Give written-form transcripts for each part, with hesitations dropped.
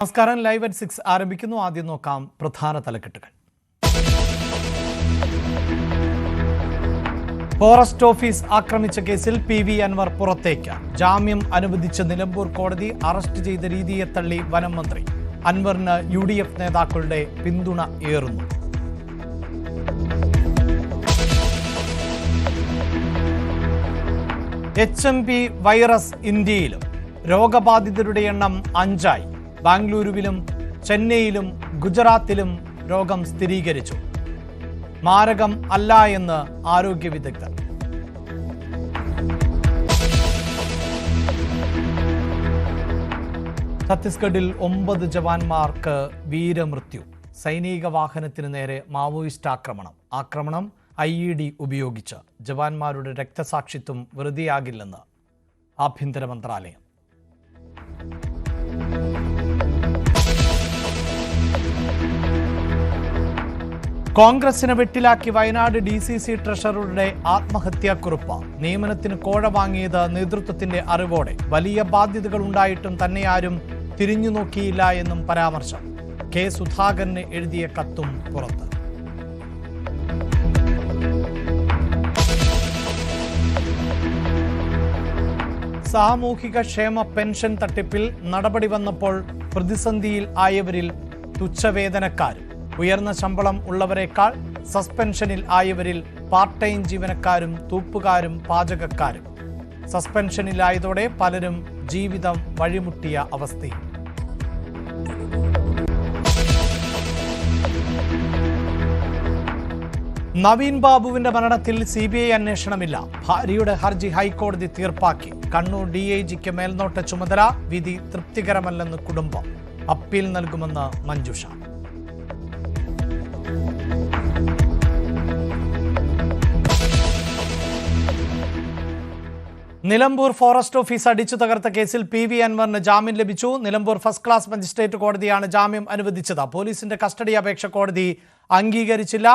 നമസ്കാരം. Live at 6 ആരംഭിക്കുന്നു. ആദ്യം നോക്കാം പ്രധാന തലക്കെട്ടുകൾ. ഫോറസ്റ്റ് ഓഫീസ് ആക്രമിച്ച കേസിൽ PV അൻവർ പുറത്തേക്ക്. ജാമ്യം അനുവദിച്ച നിലമ്പൂർ കോടതി അറസ്റ്റ് ചെയ്ത രീതിയെ തള്ളി വനം മന്ത്രി. അൻവറിന് UDF നേതാക്കളുടെ പിന്തുണ ഏറുന്നു. HMP വൈറസ് ഇന്ത്യയിലും. രോഗബാധിതരുടെ എണ്ണം 5ആയി. ബാംഗ്ലൂരുവിലും ചെന്നൈയിലും ഗുജറാത്തിലും രോഗം സ്ഥിരീകരിച്ചു. മാരകം അല്ല എന്ന് ആരോഗ്യ വിദഗ്ധർ. ഛത്തീസ്ഗഡിൽ 9 ജവാന്മാർക്ക് വീരമൃത്യു. സൈനിക വാഹനത്തിന് നേരെ മാവോയിസ്റ്റ് ആക്രമണം IED ഉപയോഗിച്ച്. ജവാന്മാരുടെ രക്തസാക്ഷിത്വം വെറുതെയാകില്ലെന്ന് ആഭ്യന്തര മന്ത്രാലയം. കോൺഗ്രസിനെ വെട്ടിലാക്കി വയനാട് DCC ട്രഷററുടെ ആത്മഹത്യാക്കുറിപ്പ്. നിയമനത്തിന് കോഴ വാങ്ങിയത് നേതൃത്വത്തിന്റെ അറിവോടെ. വലിയ ബാധ്യതകൾ ഉണ്ടായിട്ടും തന്നെ ആരും തിരിഞ്ഞു നോക്കിയില്ല എന്നും പരാമർശം. K. സുധാകരന് എഴുതിയ കത്തും പുറത്ത്. സാമൂഹിക ക്ഷേമ പെൻഷൻ തട്ടിപ്പിൽ നടപടി വന്നപ്പോൾ പ്രതിസന്ധിയിൽ ആയവരിൽ തുച്ഛവേതനക്കാരും. ഉയർന്ന ശമ്പളം ഉള്ളവരെക്കാൾ സസ്പെൻഷനിൽ ആയവരിൽ പാർട്ട് ടൈം ജീവനക്കാരും തൂപ്പുകാരും പാചകക്കാരും. സസ്പെൻഷനിലായതോടെ പലരും ജീവിതം വഴിമുട്ടിയ അവസ്ഥയിൽ. നവീൻ ബാബുവിന്റെ മരണത്തിൽ CBI അന്വേഷണമില്ല. ഭാര്യയുടെ ഹർജി ഹൈക്കോടതി തീർപ്പാക്കി. കണ്ണൂർ DIGക്ക് മേൽനോട്ട ചുമതല. വിധി തൃപ്തികരമല്ലെന്ന് കുടുംബം. അപ്പീൽ നൽകുമെന്ന് മഞ്ജുഷ. നിലമ്പൂർ ഫോറസ്റ്റ് ഓഫീസ് അടിച്ചു തകർത്ത കേസിൽ PV അൻവറിന് ജാമ്യം ലഭിച്ചു. നിലമ്പൂർ ഫസ്റ്റ് ക്ലാസ് മജിസ്ട്രേറ്റ് കോടതിയാണ് ജാമ്യം അനുവദിച്ചത്. പോലീസിന്റെ കസ്റ്റഡി അപേക്ഷ കോടതി അംഗീകരിച്ചില്ല.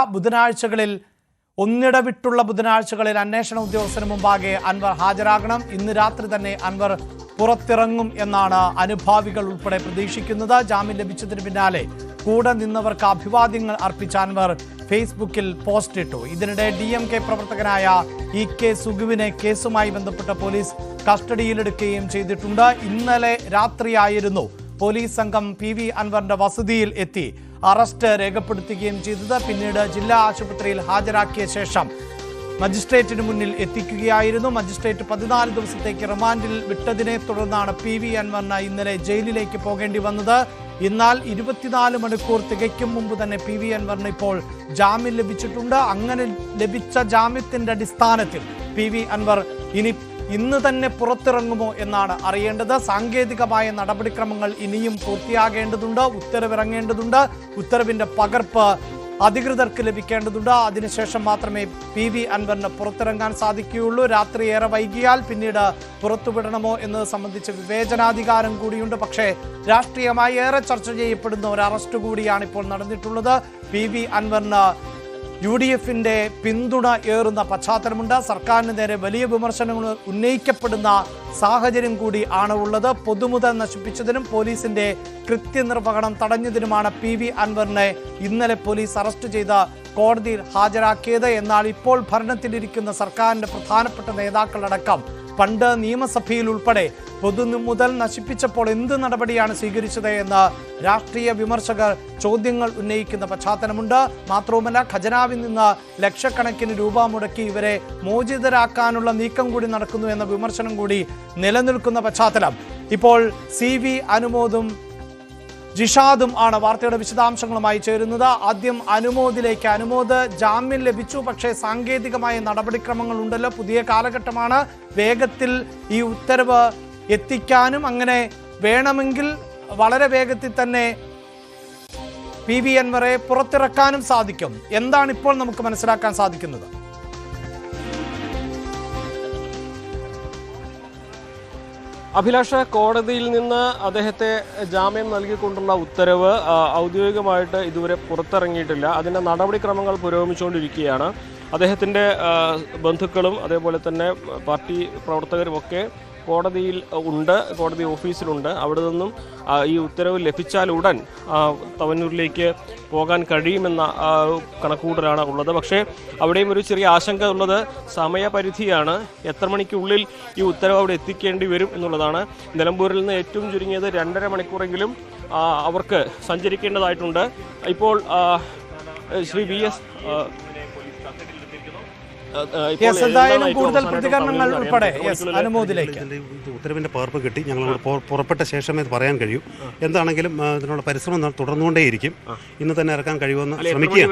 ഒന്നിടവിട്ടുള്ള ബുധനാഴ്ചകളിൽ അന്വേഷണ ഉദ്യോഗസ്ഥന് മുമ്പാകെ അൻവർ ഹാജരാകണം. ഇന്ന് രാത്രി തന്നെ അൻവർ പുറത്തിറങ്ങും എന്നാണ് അനുഭാവികൾ ഉൾപ്പെടെ പ്രതീക്ഷിക്കുന്നത്. ജാമ്യം ലഭിച്ചതിന് പിന്നാലെ കൂടെ നിന്നവർക്ക് അഭിവാദ്യങ്ങൾ അർപ്പിച്ച അൻവർ ഫേസ്ബുക്കിൽ പോസ്റ്റ് ഇട്ടു. ഇതിനിടെ DMK പ്രവർത്തകനായ EK സുഗുവിനെ കേസുമായി ബന്ധപ്പെട്ട പോലീസ് കസ്റ്റഡിയിലെടുക്കുകയും ചെയ്തിട്ടുണ്ട്. ഇന്നലെ രാത്രിയായിരുന്നു പോലീസ് സംഘം PV അൻവറിന്റെ വസതിയിൽ എത്തി അറസ്റ്റ് രേഖപ്പെടുത്തുകയും ചെയ്തത്. പിന്നീട് ജില്ലാ ആശുപത്രിയിൽ ഹാജരാക്കിയ ശേഷം മജിസ്ട്രേറ്റിന് മുന്നിൽ എത്തിക്കുകയായിരുന്നു. മജിസ്ട്രേറ്റ് 14 ദിവസത്തേക്ക് റിമാൻഡിൽ വിട്ടതിനെ തുടർന്നാണ് PV അൻവറിന് ഇന്നലെ ജയിലിലേക്ക് പോകേണ്ടി വന്നത്. എന്നാൽ 24 മണിക്കൂർ തികയ്ക്കും മുമ്പ് തന്നെ PV അൻവറിന് ഇപ്പോൾ ജാമ്യം ലഭിച്ചിട്ടുണ്ട്. അങ്ങനെ ലഭിച്ച ജാമ്യത്തിന്റെ അടിസ്ഥാനത്തിൽ PV അൻവർ ഇന്ന് തന്നെ പുറത്തിറങ്ങുമോ എന്നാണ് അറിയേണ്ടത്. സാങ്കേതികമായ നടപടിക്രമങ്ങൾ ഇനിയും പൂർത്തിയാകേണ്ടതുണ്ട്. ഉത്തരവിറങ്ങേണ്ടതുണ്ട്. ഉത്തരവിന്റെ പകർപ്പ് അധികൃതർക്ക് ലഭിക്കേണ്ടതുണ്ട്. അതിനുശേഷം മാത്രമേ PV അൻവറിന് പുറത്തിറങ്ങാൻ സാധിക്കുകയുള്ളൂ. രാത്രി ഏറെ വൈകിയാൽ പിന്നീട് പുറത്തുവിടണമോ എന്നത് സംബന്ധിച്ച് വിവേചനാധികാരം കൂടിയുണ്ട്. പക്ഷേ രാഷ്ട്രീയമായി ഏറെ ചർച്ച ചെയ്യപ്പെടുന്ന ഒരു അറസ്റ്റ് കൂടിയാണ് ഇപ്പോൾ നടന്നിട്ടുള്ളത്. PV അൻവറിന് UDFന്റെ പിന്തുണ ഏറുന്ന പശ്ചാത്തലമുണ്ട്. സർക്കാരിന് നേരെ വലിയ വിമർശനങ്ങൾ ഉന്നയിക്കപ്പെടുന്ന സാഹചര്യം കൂടി ആണ് ഉള്ളത്. പൊതുമുതൽ നശിപ്പിച്ചതിനും പോലീസിന്റെ കൃത്യനിർവഹണം തടഞ്ഞതിനുമാണ് PV അൻവറിനെ ഇന്നലെ പോലീസ് അറസ്റ്റ് ചെയ്ത് കോടതിയിൽ ഹാജരാക്കിയത്. എന്നാൽ ഇപ്പോൾ ഭരണത്തിലിരിക്കുന്ന സർക്കാരിന്റെ പ്രധാനപ്പെട്ട നേതാക്കളടക്കം പണ്ട് നിയമസഭയിൽ ഉൾപ്പെടെ പൊതുമുതൽ നശിപ്പിച്ചപ്പോൾ എന്ത് നടപടിയാണ് സ്വീകരിച്ചത് എന്ന് രാഷ്ട്രീയ വിമർശകർ ചോദ്യങ്ങൾ ഉന്നയിക്കുന്ന പശ്ചാത്തലമുണ്ട്. മാത്രവുമല്ല, ഖജനാവിൽ നിന്ന് ലക്ഷക്കണക്കിന് രൂപ മുടക്കി ഇവരെ മോചിതരാക്കാനുള്ള നീക്കം കൂടി നടക്കുന്നു എന്ന വിമർശനം കൂടി നിലനിൽക്കുന്ന പശ്ചാത്തലം. ഇപ്പോൾ CV അനുമോദും ജിഷാദും ആണ് വാർത്തയുടെ വിശദാംശങ്ങളുമായി ചേരുന്നത്. ആദ്യം അനുമോദിലേക്ക്. അനുമോദ്, ജാമ്യം ലഭിച്ചു, പക്ഷേ സാങ്കേതികമായ നടപടിക്രമങ്ങൾ ഉണ്ടല്ലോ. പുതിയ കാലഘട്ടമാണ്. വേഗത്തിൽ ഈ ഉത്തരവ് എത്തിക്കാനും അങ്ങനെ വേണമെങ്കിൽ വളരെ വേഗത്തിൽ തന്നെ PV അൻവറെ പുറത്തിറക്കാനും സാധിക്കും. എന്താണ് ഇപ്പോൾ നമുക്ക് മനസ്സിലാക്കാൻ സാധിക്കുന്നത്? അഭിലാഷ, കോടതിയിൽ നിന്ന് അദ്ദേഹത്തെ ജാമ്യം നൽകിക്കൊണ്ടുള്ള ഉത്തരവ് ഔദ്യോഗികമായിട്ട് ഇതുവരെ പുറത്തിറങ്ങിയിട്ടില്ല. അതിൻ്റെ നടപടിക്രമങ്ങൾ പുരോഗമിച്ചുകൊണ്ടിരിക്കുകയാണ്. അദ്ദേഹത്തിൻ്റെ ബന്ധുക്കളും അതേപോലെ തന്നെ പാർട്ടി പ്രവർത്തകരുമൊക്കെ കോടതിയിൽ ഉണ്ട്, കോടതി ഓഫീസിലുണ്ട്. അവിടെ നിന്നും ഈ ഉത്തരവ് ലഭിച്ചാൽ ഉടൻ തവന്നൂരിലേക്ക് പോകാൻ കഴിയുമെന്ന കണക്കുകൂട്ടലാണ് ഉള്ളത്. പക്ഷേ അവിടെയും ഒരു ചെറിയ ആശങ്ക ഉള്ളത് സമയപരിധിയാണ്. എത്ര മണിക്കുള്ളിൽ ഈ ഉത്തരവ് അവിടെ എത്തിക്കേണ്ടി വരും എന്നുള്ളതാണ്. നിലമ്പൂരിൽ നിന്ന് ഏറ്റവും ചുരുങ്ങിയത് 2.5 മണിക്കൂറെങ്കിലും അവർക്ക് സഞ്ചരിക്കേണ്ടതായിട്ടുണ്ട്. ഇപ്പോൾ ശ്രീ VS എന്തായാലും കൂടുതൽ പ്രതികരണങ്ങൾ ഉൾപ്പെടെ അനുമോദിലേക്ക് ഉത്തരവിന്റെ പകർപ്പ് കിട്ടി. ഞങ്ങൾ പുറപ്പെട്ട ശേഷമേ ഇത് പറയാൻ കഴിയൂ. എന്താണെങ്കിലും ഇതിനുള്ള പരിശ്രമം തുടർന്നുകൊണ്ടേയിരിക്കും. ഇന്ന് തന്നെ ഇറക്കാൻ കഴിയുമെന്ന് ശ്രമിക്കുക.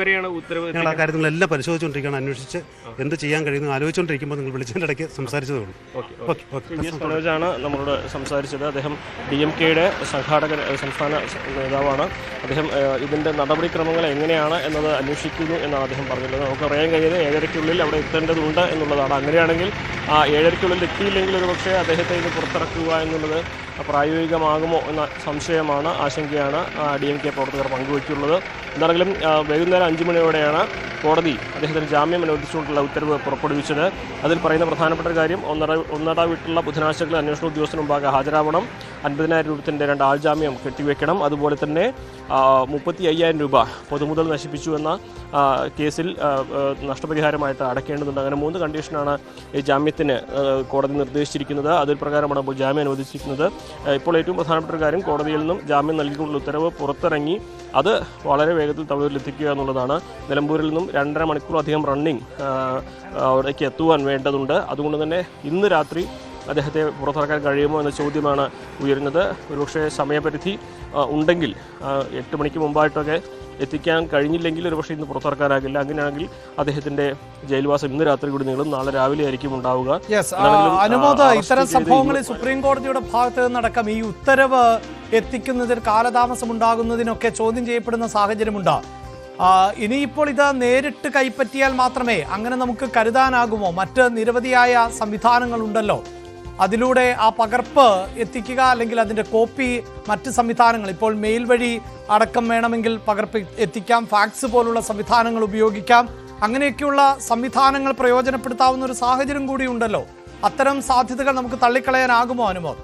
ഞങ്ങൾ ആ കാര്യങ്ങളെല്ലാം പരിശോധിച്ചുകൊണ്ടിരിക്കുകയാണ്, അന്വേഷിച്ച് എന്ത് ചെയ്യാൻ കഴിയുന്നു ആലോചിച്ചുകൊണ്ടിരിക്കുമ്പോൾ നിങ്ങൾ വിളിച്ചതിൻ്റെ ഇടയ്ക്ക് സംസാരിച്ചതുള്ളൂ. മനോജാണ് നമ്മളോട് സംസാരിച്ചത്. അദ്ദേഹം DMK-യുടെ സംസ്ഥാന നേതാവാണ്. അദ്ദേഹം ഇതിന്റെ നടപടിക്രമങ്ങൾ എങ്ങനെയാണ് എന്നത് അന്വേഷിക്കുന്നു എന്നാണ് അദ്ദേഹം പറഞ്ഞിട്ടുള്ളത്. നമുക്ക് അറിയാൻ കഴിയുന്നത് 7:30-ക്കുള്ളിൽ അവിടെ എത്തേണ്ടതുണ്ട് എന്നുള്ളതാണ്. അങ്ങനെയാണെങ്കിൽ 7:30-ക്കുള്ളിൽ എത്തിയില്ലെങ്കിൽ ഒരുപക്ഷെ അദ്ദേഹത്തെ ഇത് പുറത്തിറക്കുക എന്നുള്ളത് പ്രായോഗികമാകുമോ എന്ന സംശയമാണ്, ആശങ്കയാണ് DMK പ്രവർത്തകർ പങ്കുവയ്ക്കുള്ളത്. എന്താണെങ്കിലും വൈകുന്നേരം 5 മണിയോടെയാണ് കോടതി അദ്ദേഹത്തിന് ജാമ്യം അനുവദിച്ചുകൊണ്ടുള്ള ഉത്തരവ് പുറപ്പെടുവിച്ചത്. അതിൽ പറയുന്ന പ്രധാനപ്പെട്ട കാര്യം ഒന്നട വീട്ടിലുള്ള ബുധനാഴ്ചകളിൽ അന്വേഷണ ഉദ്യോഗസ്ഥന് മുമ്പാകെ ഹാജരാവണം, 50,000 രൂപത്തിൻ്റെ 2 ആൾജാമ്യം കെട്ടിവെക്കണം, അതുപോലെ തന്നെ 35,000 രൂപ പൊതുമുതൽ നശിപ്പിച്ചു എന്ന കേസിൽ നഷ്ടപരിഹാരമായിട്ട് അടയ്ക്കേണ്ടതുണ്ട്. അങ്ങനെ 3 കണ്ടീഷനാണ് ഈ ജാമ്യത്തിന് കോടതി നിർദ്ദേശിച്ചിരിക്കുന്നത്. അതിൽ പ്രകാരമാണ് ഇപ്പോൾ ജാമ്യം അനുവദിച്ചിരിക്കുന്നത്. ഇപ്പോൾ ഏറ്റവും പ്രധാനപ്പെട്ട കാര്യം കോടതിയിൽ നിന്നും ജാമ്യം നൽകിക്കൊണ്ടുള്ള ഉത്തരവ് പുറത്തിറങ്ങി അത് വളരെ വേഗത്തിൽ തവന്നൂരിൽ എത്തിക്കുക എന്നുള്ളതാണ്. നിലമ്പൂരിൽ നിന്നും 2.5 മണിക്കൂറധികം റണ്ണിങ് അവിടേക്ക് എത്തുവാൻ വേണ്ടതുണ്ട്. അതുകൊണ്ട് തന്നെ ഇന്ന് രാത്രി അദ്ദേഹത്തെ പുറത്തിറക്കാൻ കഴിയുമോ എന്ന ചോദ്യമാണ് ഉയരുന്നത്. ഒരുപക്ഷെ സമയപരിധി ഉണ്ടെങ്കിൽ 8 മണിക്ക് മുമ്പായിട്ടൊക്കെ എത്തിക്കാൻ കഴിഞ്ഞില്ലെങ്കിൽ ഒരുപക്ഷെ ഇന്ന് പുറത്തിറക്കാനാകില്ല. അങ്ങനെയാണെങ്കിൽ അദ്ദേഹത്തിന്റെ ജയിൽവാസം ഇന്ന് രാത്രി കൂടി നീളും, നാളെ രാവിലെ ആയിരിക്കും ഉണ്ടാവുക. അനുമോദ്, ഇത്തരം സംഭവങ്ങളിൽ സുപ്രീം കോടതിയുടെ ഭാഗത്ത് നിന്നടക്കം ഈ ഉത്തരവ് എത്തിക്കുന്നതിൽ കാലതാമസം ഉണ്ടാകുന്നതിനൊക്കെ ചോദ്യം ചെയ്യപ്പെടുന്ന സാഹചര്യമുണ്ട്. ഇനിയിപ്പോൾ ഇത് നേരിട്ട് കൈപ്പറ്റിയാൽ മാത്രമേ അങ്ങനെ നമുക്ക് കരുതാനാകുമോ? മറ്റ് നിരവധിയായ സംവിധാനങ്ങളുണ്ടല്ലോ, അതിലൂടെ ആ പകർപ്പ് എത്തിക്കുക, അല്ലെങ്കിൽ അതിൻ്റെ കോപ്പി മറ്റ് സംവിധാനങ്ങൾ, ഇപ്പോൾ മെയിൽ വഴി അടക്കം വേണമെങ്കിൽ പകർപ്പ് എത്തിക്കാം, ഫാക്സ് പോലുള്ള സംവിധാനങ്ങൾ ഉപയോഗിക്കാം. അങ്ങനെയൊക്കെയുള്ള സംവിധാനങ്ങൾ പ്രയോജനപ്പെടുത്താവുന്ന ഒരു സാഹചര്യം കൂടി ഉണ്ടല്ലോ. അത്തരം സാധ്യതകൾ നമുക്ക് തള്ളിക്കളയാനാകുമോ അനുമോദ്?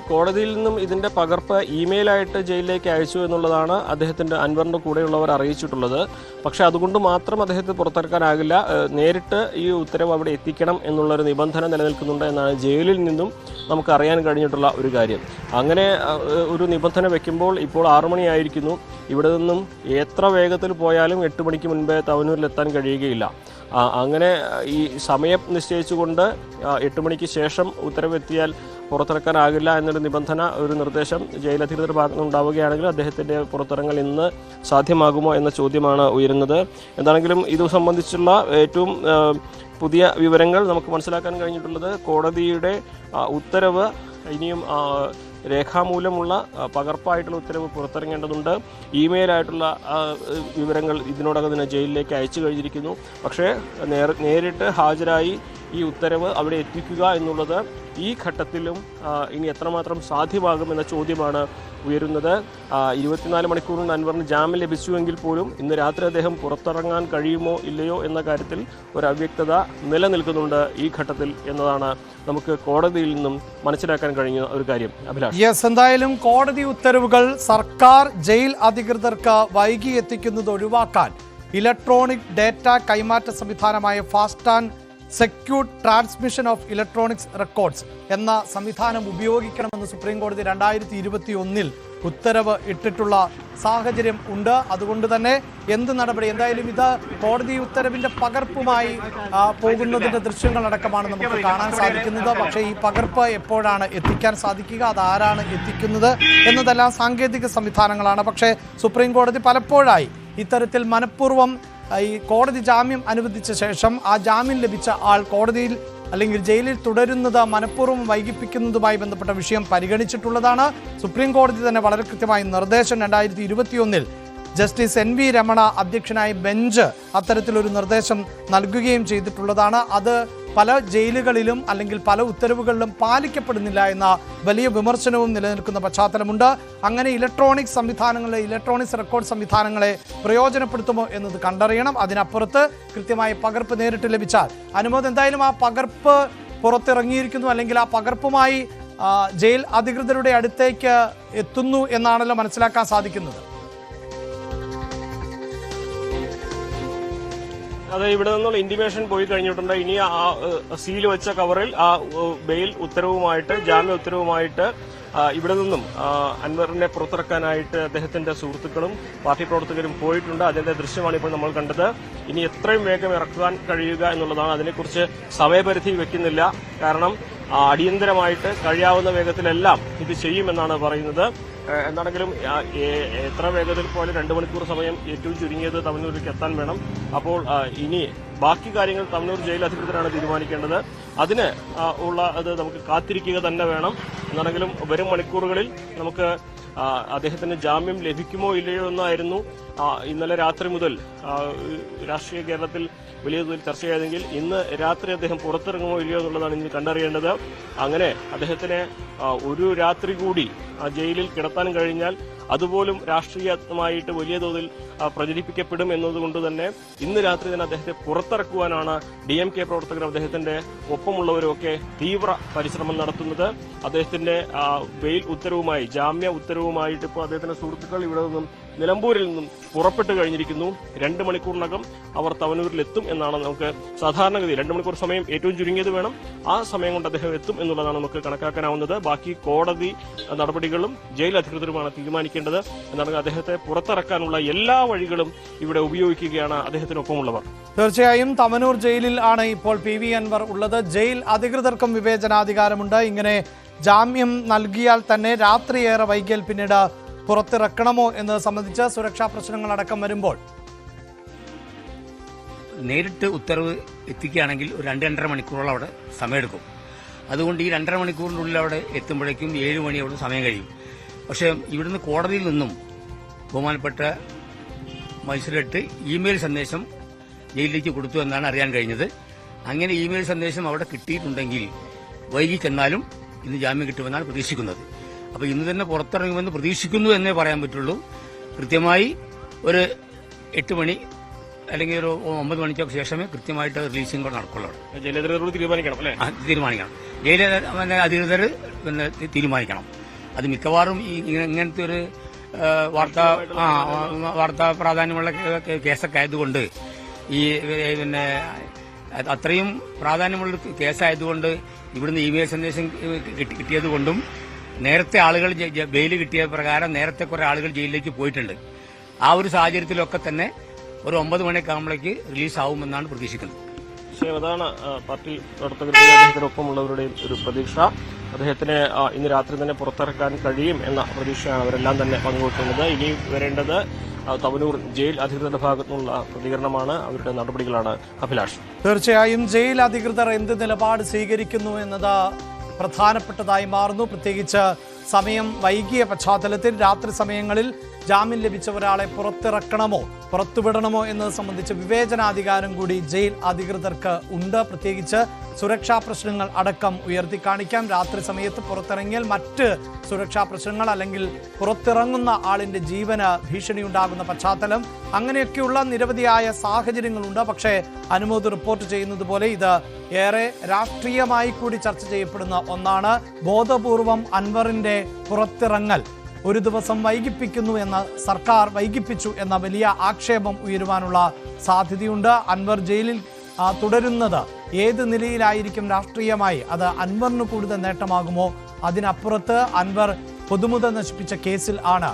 കോടതിയിൽ നിന്നും ഇതിൻ്റെ പകർപ്പ് ഇമെയിലായിട്ട് ജയിലിലേക്ക് അയച്ചു എന്നുള്ളതാണ് അദ്ദേഹത്തിൻ്റെ അൻവറിൻ്റെ കൂടെയുള്ളവർ അറിയിച്ചിട്ടുള്ളത്. പക്ഷേ അതുകൊണ്ട് മാത്രം അദ്ദേഹത്തെ പുറത്തിറക്കാനാകില്ല. നേരിട്ട് ഈ ഉത്തരവ് അവിടെ എത്തിക്കണം എന്നുള്ളൊരു നിബന്ധന നിലനിൽക്കുന്നുണ്ട് എന്നാണ് ജയിലിൽ നിന്നും നമുക്ക് അറിയാൻ കഴിഞ്ഞിട്ടുള്ള ഒരു കാര്യം. അങ്ങനെ ഒരു നിബന്ധന വെക്കുമ്പോൾ ഇപ്പോൾ 6 മണിയായിരിക്കുന്നു. ഇവിടെ നിന്നും എത്ര വേഗത്തിൽ പോയാലും 8 മണിക്ക് മുൻപേ തവന്നൂരിലെത്താൻ കഴിയുകയില്ല. അങ്ങനെ ഈ സമയം നിശ്ചയിച്ചുകൊണ്ട് 8 മണിക്ക് ശേഷം ഉത്തരവെത്തിയാൽ പുറത്തിറക്കാനാകില്ല എന്നൊരു നിബന്ധന, ഒരു നിർദ്ദേശം ജയിലധികൃതരുടെ ഭാഗത്ത് നിന്നുണ്ടാവുകയാണെങ്കിൽ അദ്ദേഹത്തിൻ്റെ പുറത്തിറങ്ങൽ ഇന്ന് സാധ്യമാകുമോ എന്ന ചോദ്യമാണ് ഉയരുന്നത്. എന്താണെങ്കിലും ഇത് സംബന്ധിച്ചുള്ള ഏറ്റവും പുതിയ വിവരങ്ങൾ നമുക്ക് മനസ്സിലാക്കാൻ കഴിഞ്ഞിട്ടുള്ളത് കോടതിയുടെ ഉത്തരവ് ഇനിയും രേഖാമൂലമുള്ള പകർപ്പായിട്ടുള്ള ഉത്തരവ് പുറത്തിറങ്ങേണ്ടതുണ്ട്. ഇമെയിലായിട്ടുള്ള വിവരങ്ങൾ ഇതിനോടകം തന്നെ ജയിലിലേക്ക് അയച്ചു കഴിഞ്ഞിരിക്കുന്നു. പക്ഷേ നേരിട്ട് ഹാജരായി ഈ ഉത്തരവ് അവിടെ എത്തിക്കുക എന്നുള്ളത് ഈ ഘട്ടത്തിലും ഇനി എത്രമാത്രം സാധ്യമാകുമെന്ന ചോദ്യമാണ് ഉയരുന്നത്. 24 മണിക്കൂറിന് അൻവറിന് ജാമ്യം ലഭിച്ചുവെങ്കിൽ പോലും ഇന്ന് രാത്രി അദ്ദേഹം പുറത്തിറങ്ങാൻ കഴിയുമോ ഇല്ലയോ എന്ന കാര്യത്തിൽ ഒരു അവ്യക്തത നിലനിൽക്കുന്നുണ്ട് ഈ ഘട്ടത്തിൽ എന്നതാണ് നമുക്ക് കോടതിയിൽ നിന്നും മനസ്സിലാക്കാൻ കഴിഞ്ഞ ഒരു കാര്യം. യെസ്, എന്തായാലും കോടതി ഉത്തരവുകൾ സർക്കാർ ജയിൽ അധികൃതർക്ക് വൈകി എത്തിക്കുന്നത് ഒഴിവാക്കാൻ ഇലക്ട്രോണിക് ഡേറ്റ കൈമാറ്റ സംവിധാനമായ fast and secure transmission of electronics records എന്ന സംവിധാനം ഉപയോഗിക്കണമെന്ന് സുപ്രീം കോടതി 2021 ഉത്തരവ് ഇട്ടിട്ടുള്ള സാഹചര്യം ഉണ്ട്. അതുകൊണ്ട് തന്നെ എന്ത് നടപടി, എന്തായാലും ഇത് കോടതി ഉത്തരവിന്റെ പകർപ്പുമായി പോകുന്നതിന്റെ ദൃശ്യങ്ങളടക്കമാണ് നമുക്ക് കാണാൻ സാധിക്കുന്നത്. പക്ഷേ ഈ പകർപ്പ് എപ്പോഴാണ് എത്തിക്കാൻ സാധിക്കുക, അതാരാണ് എത്തിക്കുന്നത് എന്നതെല്ലാം സാങ്കേതിക സംവിധാനങ്ങളാണ്. പക്ഷേ സുപ്രീം കോടതി പലപ്പോഴായി ഇത്തരത്തിൽ മനഃപൂർവ്വം ഈ കോടതി ജാമ്യം അനുവദിച്ച ശേഷം ആ ജാമ്യം ലഭിച്ച ആൾ കോടതിയിൽ അല്ലെങ്കിൽ ജയിലിൽ തുടരുന്നത് മനഃപൂർവ്വം വൈകിപ്പിക്കുന്നതുമായി ബന്ധപ്പെട്ട വിഷയം പരിഗണിച്ചിട്ടുള്ളതാണ്. സുപ്രീം കോടതി തന്നെ വളരെ കൃത്യമായി നിർദ്ദേശം 2021 ജസ്റ്റിസ് NV രമണ അധ്യക്ഷനായ ബെഞ്ച് അത്തരത്തിലൊരു നിർദ്ദേശം നൽകുകയും ചെയ്തിട്ടുള്ളതാണ്. അത് പല ജയിലുകളിലും അല്ലെങ്കിൽ പല ഉത്തരവുകളിലും പാലിക്കപ്പെടുന്നില്ല എന്ന വലിയ വിമർശനവും നിലനിൽക്കുന്ന പശ്ചാത്തലമുണ്ട്. അങ്ങനെ ഇലക്ട്രോണിക്സ് റെക്കോർഡ് സംവിധാനങ്ങളെ പ്രയോജനപ്പെടുത്തുമോ എന്നത് കണ്ടറിയണം. അതിനപ്പുറത്ത് കൃത്യമായി പകർപ്പ് നേരിട്ട് ലഭിച്ചാൽ അനുമോദ് എന്തായാലും ആ പകർപ്പ് പുറത്തിറങ്ങിയിരിക്കുന്നു, അല്ലെങ്കിൽ ആ പകർപ്പുമായി ജയിൽ അധികൃതരുടെ അടുത്തേക്ക് എത്തുന്നു എന്നാണല്ലോ മനസ്സിലാക്കാൻ സാധിക്കുന്നത്. അതെ, ഇവിടെ നിന്നുള്ള ഇന്റിമേഷൻ പോയി കഴിഞ്ഞിട്ടുണ്ട്. ഇനി ആ സീൽ വെച്ച കവറിൽ ആ ബെയിൽ ഉത്തരവുമായിട്ട്, ജാമ്യ ഉത്തരവുമായിട്ട് ഇവിടെ നിന്നും അൻവറിനെ പുറത്തിറക്കാനായിട്ട് അദ്ദേഹത്തിന്റെ സുഹൃത്തുക്കളും പാർട്ടി പ്രവർത്തകരും പോയിട്ടുണ്ട്. അതിന്റെ ദൃശ്യമാണ് ഇപ്പോൾ നമ്മൾ കണ്ടത്. ഇനി എത്രയും വേഗം ഇറക്കാൻ കഴിയുക എന്നുള്ളതാണ്. അതിനെക്കുറിച്ച് സമയപരിധി വെക്കുന്നില്ല. കാരണം അടിയന്തരമായിട്ട് കഴിയാവുന്ന വേഗത്തിലെല്ലാം ഇത് ചെയ്യുമെന്നാണ് പറയുന്നത്. എന്താണെങ്കിലും എത്ര വേഗത്തിൽ പോലെ 2 മണിക്കൂർ സമയം ഏറ്റവും ചുരുങ്ങിയത് തവനൂരിലേക്ക് എത്താൻ വേണം. അപ്പോൾ ഇനി ബാക്കി കാര്യങ്ങൾ തവനൂർ ജയിൽ അധികൃതരാണ് തീരുമാനിക്കേണ്ടത്. അതിന് അത് നമുക്ക് കാത്തിരിക്കുക തന്നെ വേണം. എന്നാണെങ്കിലും വരും മണിക്കൂറുകളിൽ നമുക്ക് അദ്ദേഹത്തിന് ജാമ്യം ലഭിക്കുമോ ഇല്ലയോ എന്നായിരുന്നു ഇന്നലെ രാത്രി മുതൽ രാഷ്ട്രീയ കേരളത്തിൽ വലിയ തോതിൽ ചർച്ചയായതെങ്കിൽ ഇന്ന് രാത്രി അദ്ദേഹം പുറത്തിറങ്ങുമോ ഇല്ലയോ എന്നുള്ളതാണ് ഇന്ന് കണ്ടറിയേണ്ടത്. അങ്ങനെ അദ്ദേഹത്തിനെ ഒരു രാത്രി കൂടി ജയിലിൽ കിടത്താൻ കഴിഞ്ഞാൽ അതുപോലും രാഷ്ട്രീയമായിട്ട് വലിയ തോതിൽ പ്രചരിപ്പിക്കപ്പെടും എന്നതുകൊണ്ട് തന്നെ ഇന്ന് രാത്രി തന്നെ അദ്ദേഹത്തെ പുറത്തിറക്കുവാനാണ് DMK പ്രവർത്തകർ, അദ്ദേഹത്തിന്റെ ഒപ്പമുള്ളവരൊക്കെ തീവ്ര പരിശ്രമം നടത്തുന്നത്. അദ്ദേഹത്തിന്റെ ബെയിൽ ഉത്തരവുമായി, ജാമ്യ ഉത്തരവുമായിട്ട് ഇപ്പോൾ അദ്ദേഹത്തിന്റെ സുഹൃത്തുക്കൾ ഇവിടെ നിന്നും നിലമ്പൂരിൽ നിന്നും പുറപ്പെട്ടു കഴിഞ്ഞിരിക്കുന്നു. 2 മണിക്കൂറിനകം അവർ തവനൂരിലെത്തും എന്നാണ് നമുക്ക് സാധാരണഗതി. 2 മണിക്കൂർ സമയം ഏറ്റവും ചുരുങ്ങിയത് വേണം. ആ സമയം കൊണ്ട് അദ്ദേഹം എത്തും എന്നുള്ളതാണ് നമുക്ക് കണക്കാക്കാനാവുന്നത്. ബാക്കി കോടതി നടപടികളും ജയിൽ അധികൃതരുമാണ് തീരുമാനിക്കേണ്ടത്. എന്നാണ് അദ്ദേഹത്തെ പുറത്തിറക്കാനുള്ള എല്ലാ വഴികളും ഇവിടെ ഉപയോഗിക്കുകയാണ് അദ്ദേഹത്തിനൊപ്പമുള്ളവർ. തീർച്ചയായും തവനൂർ ജയിലിൽ ആണ് ഇപ്പോൾ PV അൻവർ ഉള്ളത്. ജയിൽ അധികൃതർക്കും വിവേചനാധികാരമുണ്ട്. ഇങ്ങനെ ജാമ്യം നൽകിയാൽ തന്നെ രാത്രിയേറെ വൈകിയാൽ പിന്നീട് പുറത്തിറക്കണമോ എന്നത് സംബന്ധിച്ച് സുരക്ഷാ പ്രശ്നങ്ങളടക്കം വരുമ്പോൾ നേരിട്ട് ഉത്തരവ് എത്തിക്കുകയാണെങ്കിൽ ഒരു 2-2.5 മണിക്കൂറോളം അവിടെ സമയമെടുക്കും. അതുകൊണ്ട് ഈ 2.5 മണിക്കൂറിനുള്ളിൽ അവിടെ എത്തുമ്പോഴേക്കും 7 മണി അവിടെ സമയം കഴിയും. പക്ഷേ ഇവിടുന്ന് കോടതിയിൽ നിന്നും ബഹുമാനപ്പെട്ട മജിസ്ട്രേറ്റ് ഇമെയിൽ സന്ദേശം ജയിലിലേക്ക് കൊടുത്തു എന്നാണ് അറിയാൻ കഴിഞ്ഞത്. അങ്ങനെ ഇമെയിൽ സന്ദേശം അവിടെ കിട്ടിയിട്ടുണ്ടെങ്കിൽ വൈകി ചെന്നാലും ഇന്ന് ജാമ്യം കിട്ടുമെന്നാണ് പ്രതീക്ഷിക്കുന്നത്. അപ്പോൾ ഇന്ന് തന്നെ പുറത്തിറങ്ങുമെന്ന് പ്രതീക്ഷിക്കുന്നു എന്നേ പറയാൻ പറ്റുള്ളൂ. കൃത്യമായി ഒരു 8 മണി അല്ലെങ്കിൽ ഒരു 9 മണിക്കൊക്കെ ശേഷമേ കൃത്യമായിട്ട് റിലീസിംഗ് കൂടെ നടക്കുള്ളൂ. ജയിലധികൃതർ തീരുമാനിക്കണം. ജയിൽ അധികൃതർ പിന്നെ തീരുമാനിക്കണം. അത് മിക്കവാറും ഇങ്ങനത്തെ ഒരു വാർത്താ പ്രാധാന്യമുള്ള കേസൊക്കെ ആയതുകൊണ്ട്, ഈ പിന്നെ അത്രയും പ്രാധാന്യമുള്ള കേസായതുകൊണ്ട് ഇവിടുന്ന് ഇമെയിൽ സന്ദേശം കിട്ടിയതുകൊണ്ടും നേരത്തെ ആളുകൾ ബെയിൽ കിട്ടിയ പ്രകാരം നേരത്തെ കുറെ ആളുകൾ ജയിലിലേക്ക് പോയിട്ടുണ്ട്. ആ ഒരു സാഹചര്യത്തിലൊക്കെ തന്നെ ഒരു 9 മണിയൊക്കെ ആകുമ്പോഴേക്ക് റിലീസാവുമെന്നാണ് പ്രതീക്ഷിക്കുന്നത്. അതാണ് പാർട്ടി പ്രവർത്തകരുടെ അദ്ദേഹത്തിനൊപ്പമുള്ളവരുടെയും ഒരു പ്രതീക്ഷ. അദ്ദേഹത്തിന് ഇന്ന് രാത്രി തന്നെ പുറത്തിറക്കാൻ കഴിയും എന്ന പ്രതീക്ഷയാണ് അവരെല്ലാം തന്നെ പങ്കുവെക്കുന്നത്. ഇനി വരേണ്ടത് തവനൂർ ജയിൽ അധികൃതരുടെ ഭാഗത്തുനിന്നുള്ള പ്രതികരണമാണ്, അവരുടെ നടപടികളാണ്. അഭിലാഷ്, തീർച്ചയായും ജയിൽ അധികൃതർ എന്ത് നിലപാട് സ്വീകരിക്കുന്നു എന്നത് പ്രധാനപ്പെട്ടതായി മാറുന്നു. പ്രത്യേകിച്ച് സമയം വൈകിയ പശ്ചാത്തലത്തിൽ രാത്രി സമയങ്ങളിൽ ജാമ്യം ലഭിച്ച ഒരാളെ പുറത്തിറക്കണമോ പുറത്തുവിടണമോ എന്നത് സംബന്ധിച്ച് വിവേചനാധികാരം കൂടി ജയിൽ അധികൃതർക്ക് ഉണ്ട്. പ്രത്യേകിച്ച് സുരക്ഷാ പ്രശ്നങ്ങൾ അടക്കം ഉയർത്തി കാണിക്കാം. രാത്രി സമയത്ത് പുറത്തിറങ്ങിയാൽ മറ്റ് സുരക്ഷാ പ്രശ്നങ്ങൾ അല്ലെങ്കിൽ പുറത്തിറങ്ങുന്ന ആളിന്റെ ജീവന് ഭീഷണിയുണ്ടാകുന്ന പശ്ചാത്തലം, അങ്ങനെയൊക്കെയുള്ള നിരവധിയായ സാഹചര്യങ്ങളുണ്ട്. പക്ഷേ അനുമോദ് റിപ്പോർട്ട് ചെയ്യുന്നത് പോലെ ഇത് ഏറെ രാഷ്ട്രീയമായി കൂടി ചർച്ച ചെയ്യപ്പെടുന്ന ഒന്നാണ്. ബോധപൂർവം അൻവറിന്റെ പുറത്തിറങ്ങൽ ഒരു ദിവസം വൈകിപ്പിക്കുന്നു എന്ന, സർക്കാർ വൈകിപ്പിച്ചു എന്ന വലിയ ആക്ഷേപം ഉയരുവാനുള്ള സാധ്യതയുണ്ട്. അൻവർ ജയിലിൽ തുടരുന്നത് ഏത് നിലയിലായിരിക്കും രാഷ്ട്രീയമായി? അത് അൻവറിന് കൂടുതൽ നേട്ടമാകുമോ? അതിനപ്പുറത്ത് അൻവർ പൊതുമുത നശിപ്പിച്ച കേസിൽ ആണ്.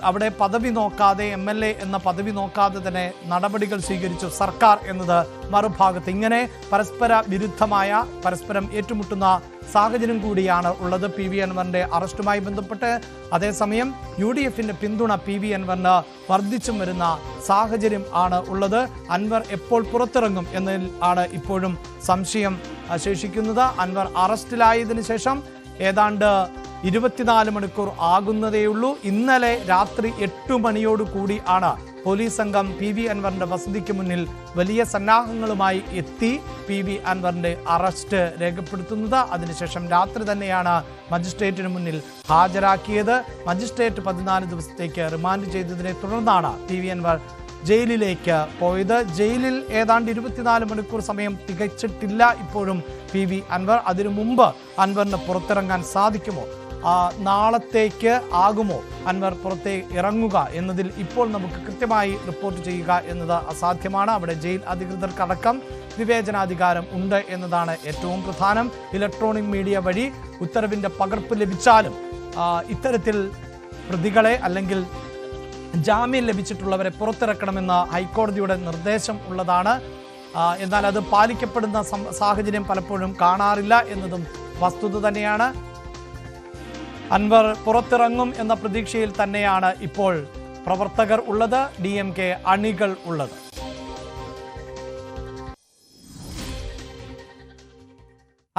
അവിടെ പദവി നോക്കാതെ, MLA എന്ന പദവി നോക്കാതെ തന്നെ നടപടികൾ സ്വീകരിച്ചു സർക്കാർ എന്നത് മറുഭാഗത്ത്. ഇങ്ങനെ പരസ്പര വിരുദ്ധമായ, പരസ്പരം ഏറ്റുമുട്ടുന്ന സാഹചര്യം കൂടിയാണ് ഉള്ളത് PV അൻവറിന്റെ അറസ്റ്റുമായി ബന്ധപ്പെട്ട്. അതേസമയം UDFന്റെ പിന്തുണ PV അൻവറിന് വർദ്ധിച്ചും വരുന്ന സാഹചര്യം ആണ് ഉള്ളത്. അൻവർ എപ്പോൾ പുറത്തിറങ്ങും എന്നതിൽ ആണ് ഇപ്പോഴും സംശയം ശേഷിക്കുന്നത്. അൻവർ അറസ്റ്റിലായതിനു ശേഷം ഏതാണ്ട് 24 മണിക്കൂർ ആകുന്നതേയുള്ളൂ. ഇന്നലെ രാത്രി 8 മണിയോടുകൂടി ആണ് പോലീസ് സംഘം PV അൻവറിന്റെ വസതിക്ക് മുന്നിൽ വലിയ സന്നാഹങ്ങളുമായി എത്തി PV അൻവറിന്റെ അറസ്റ്റ് രേഖപ്പെടുത്തുന്നത്. അതിനുശേഷം രാത്രി തന്നെയാണ് മജിസ്ട്രേറ്റിന് മുന്നിൽ ഹാജരാക്കിയത്. മജിസ്ട്രേറ്റ് 14 ദിവസത്തേക്ക് റിമാൻഡ് ചെയ്തതിനെ തുടർന്നാണ് PV അൻവർ ജയിലിലേക്ക് പോയത്. ജയിലിൽ ഏതാണ്ട് 24 മണിക്കൂർ സമയം തികച്ചിട്ടില്ല ഇപ്പോഴും PV അൻവർ. അതിനു മുമ്പ് അൻവറിന് പുറത്തിറങ്ങാൻ സാധിക്കുമോ, നാളത്തേക്ക് ആകുമോ അൻവർ പുറത്തേക്ക് ഇറങ്ങുക എന്നതിൽ ഇപ്പോൾ നമുക്ക് കൃത്യമായി റിപ്പോർട്ട് ചെയ്യുക എന്നത് അസാധ്യമാണ്. അവിടെ ജയിൽ അധികൃതർക്കടക്കം വിവേചനാധികാരം ഉണ്ട് എന്നതാണ് ഏറ്റവും പ്രധാനം. ഇലക്ട്രോണിക് മീഡിയ വഴി ഉത്തരവിൻ്റെ പകർപ്പ് ലഭിച്ചാലും ഇത്തരത്തിൽ പ്രതികളെ അല്ലെങ്കിൽ ജാമ്യം ലഭിച്ചിട്ടുള്ളവരെ പുറത്തിറക്കണമെന്ന ഹൈക്കോടതിയുടെ നിർദ്ദേശം ഉള്ളതാണ്. എന്നാൽ അത് പാലിക്കപ്പെടുന്ന സാഹചര്യം പലപ്പോഴും കാണാറില്ല എന്നതും വസ്തുത തന്നെയാണ്. അൻവർ പുറത്തിറങ്ങും എന്ന പ്രതീക്ഷയിൽ തന്നെയാണ് ഇപ്പോൾ പ്രവർത്തകർ ഉള്ളത്, DMK അണികൾ ഉള്ളത്.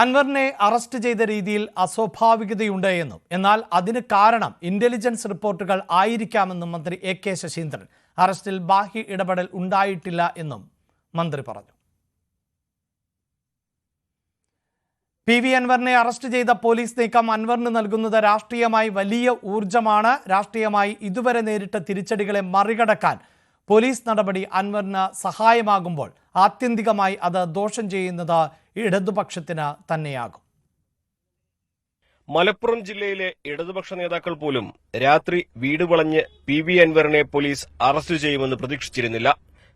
അൻവറിനെ അറസ്റ്റ് ചെയ്ത രീതിയിൽ അസ്വാഭാവികതയുണ്ട് എന്നും എന്നാൽ അതിന് കാരണം ഇന്റലിജൻസ് റിപ്പോർട്ടുകൾ ആയിരിക്കാമെന്നും മന്ത്രി AK ശശീന്ദ്രൻ. അറസ്റ്റിൽ ബാഹ്യ ഇടപെടൽ ഉണ്ടായിട്ടില്ല എന്നും മന്ത്രി പറഞ്ഞു. PV അൻവറിനെ അറസ്റ്റ് ചെയ്ത പോലീസ് നീക്കം അൻവറിന് നൽകുന്നത് രാഷ്ട്രീയമായി വലിയ ഊർജമാണ്. രാഷ്ട്രീയമായി ഇതുവരെ നേരിട്ട തിരിച്ചടികളെ മറികടക്കാൻ പോലീസ് നടപടി അൻവറിന് സഹായമാകുമ്പോൾ ആത്യന്തികമായി അത് ദോഷം ചെയ്യുന്നത് ഇടതുപക്ഷത്തിന് തന്നെയാകും. മലപ്പുറം ജില്ലയിലെ ഇടതുപക്ഷ നേതാക്കൾ പോലും രാത്രി വീട് വളഞ്ഞ് PV അൻവറിനെ പോലീസ് അറസ്റ്റ് ചെയ്യുമെന്ന് പ്രതീക്ഷിച്ചിരുന്നില്ല.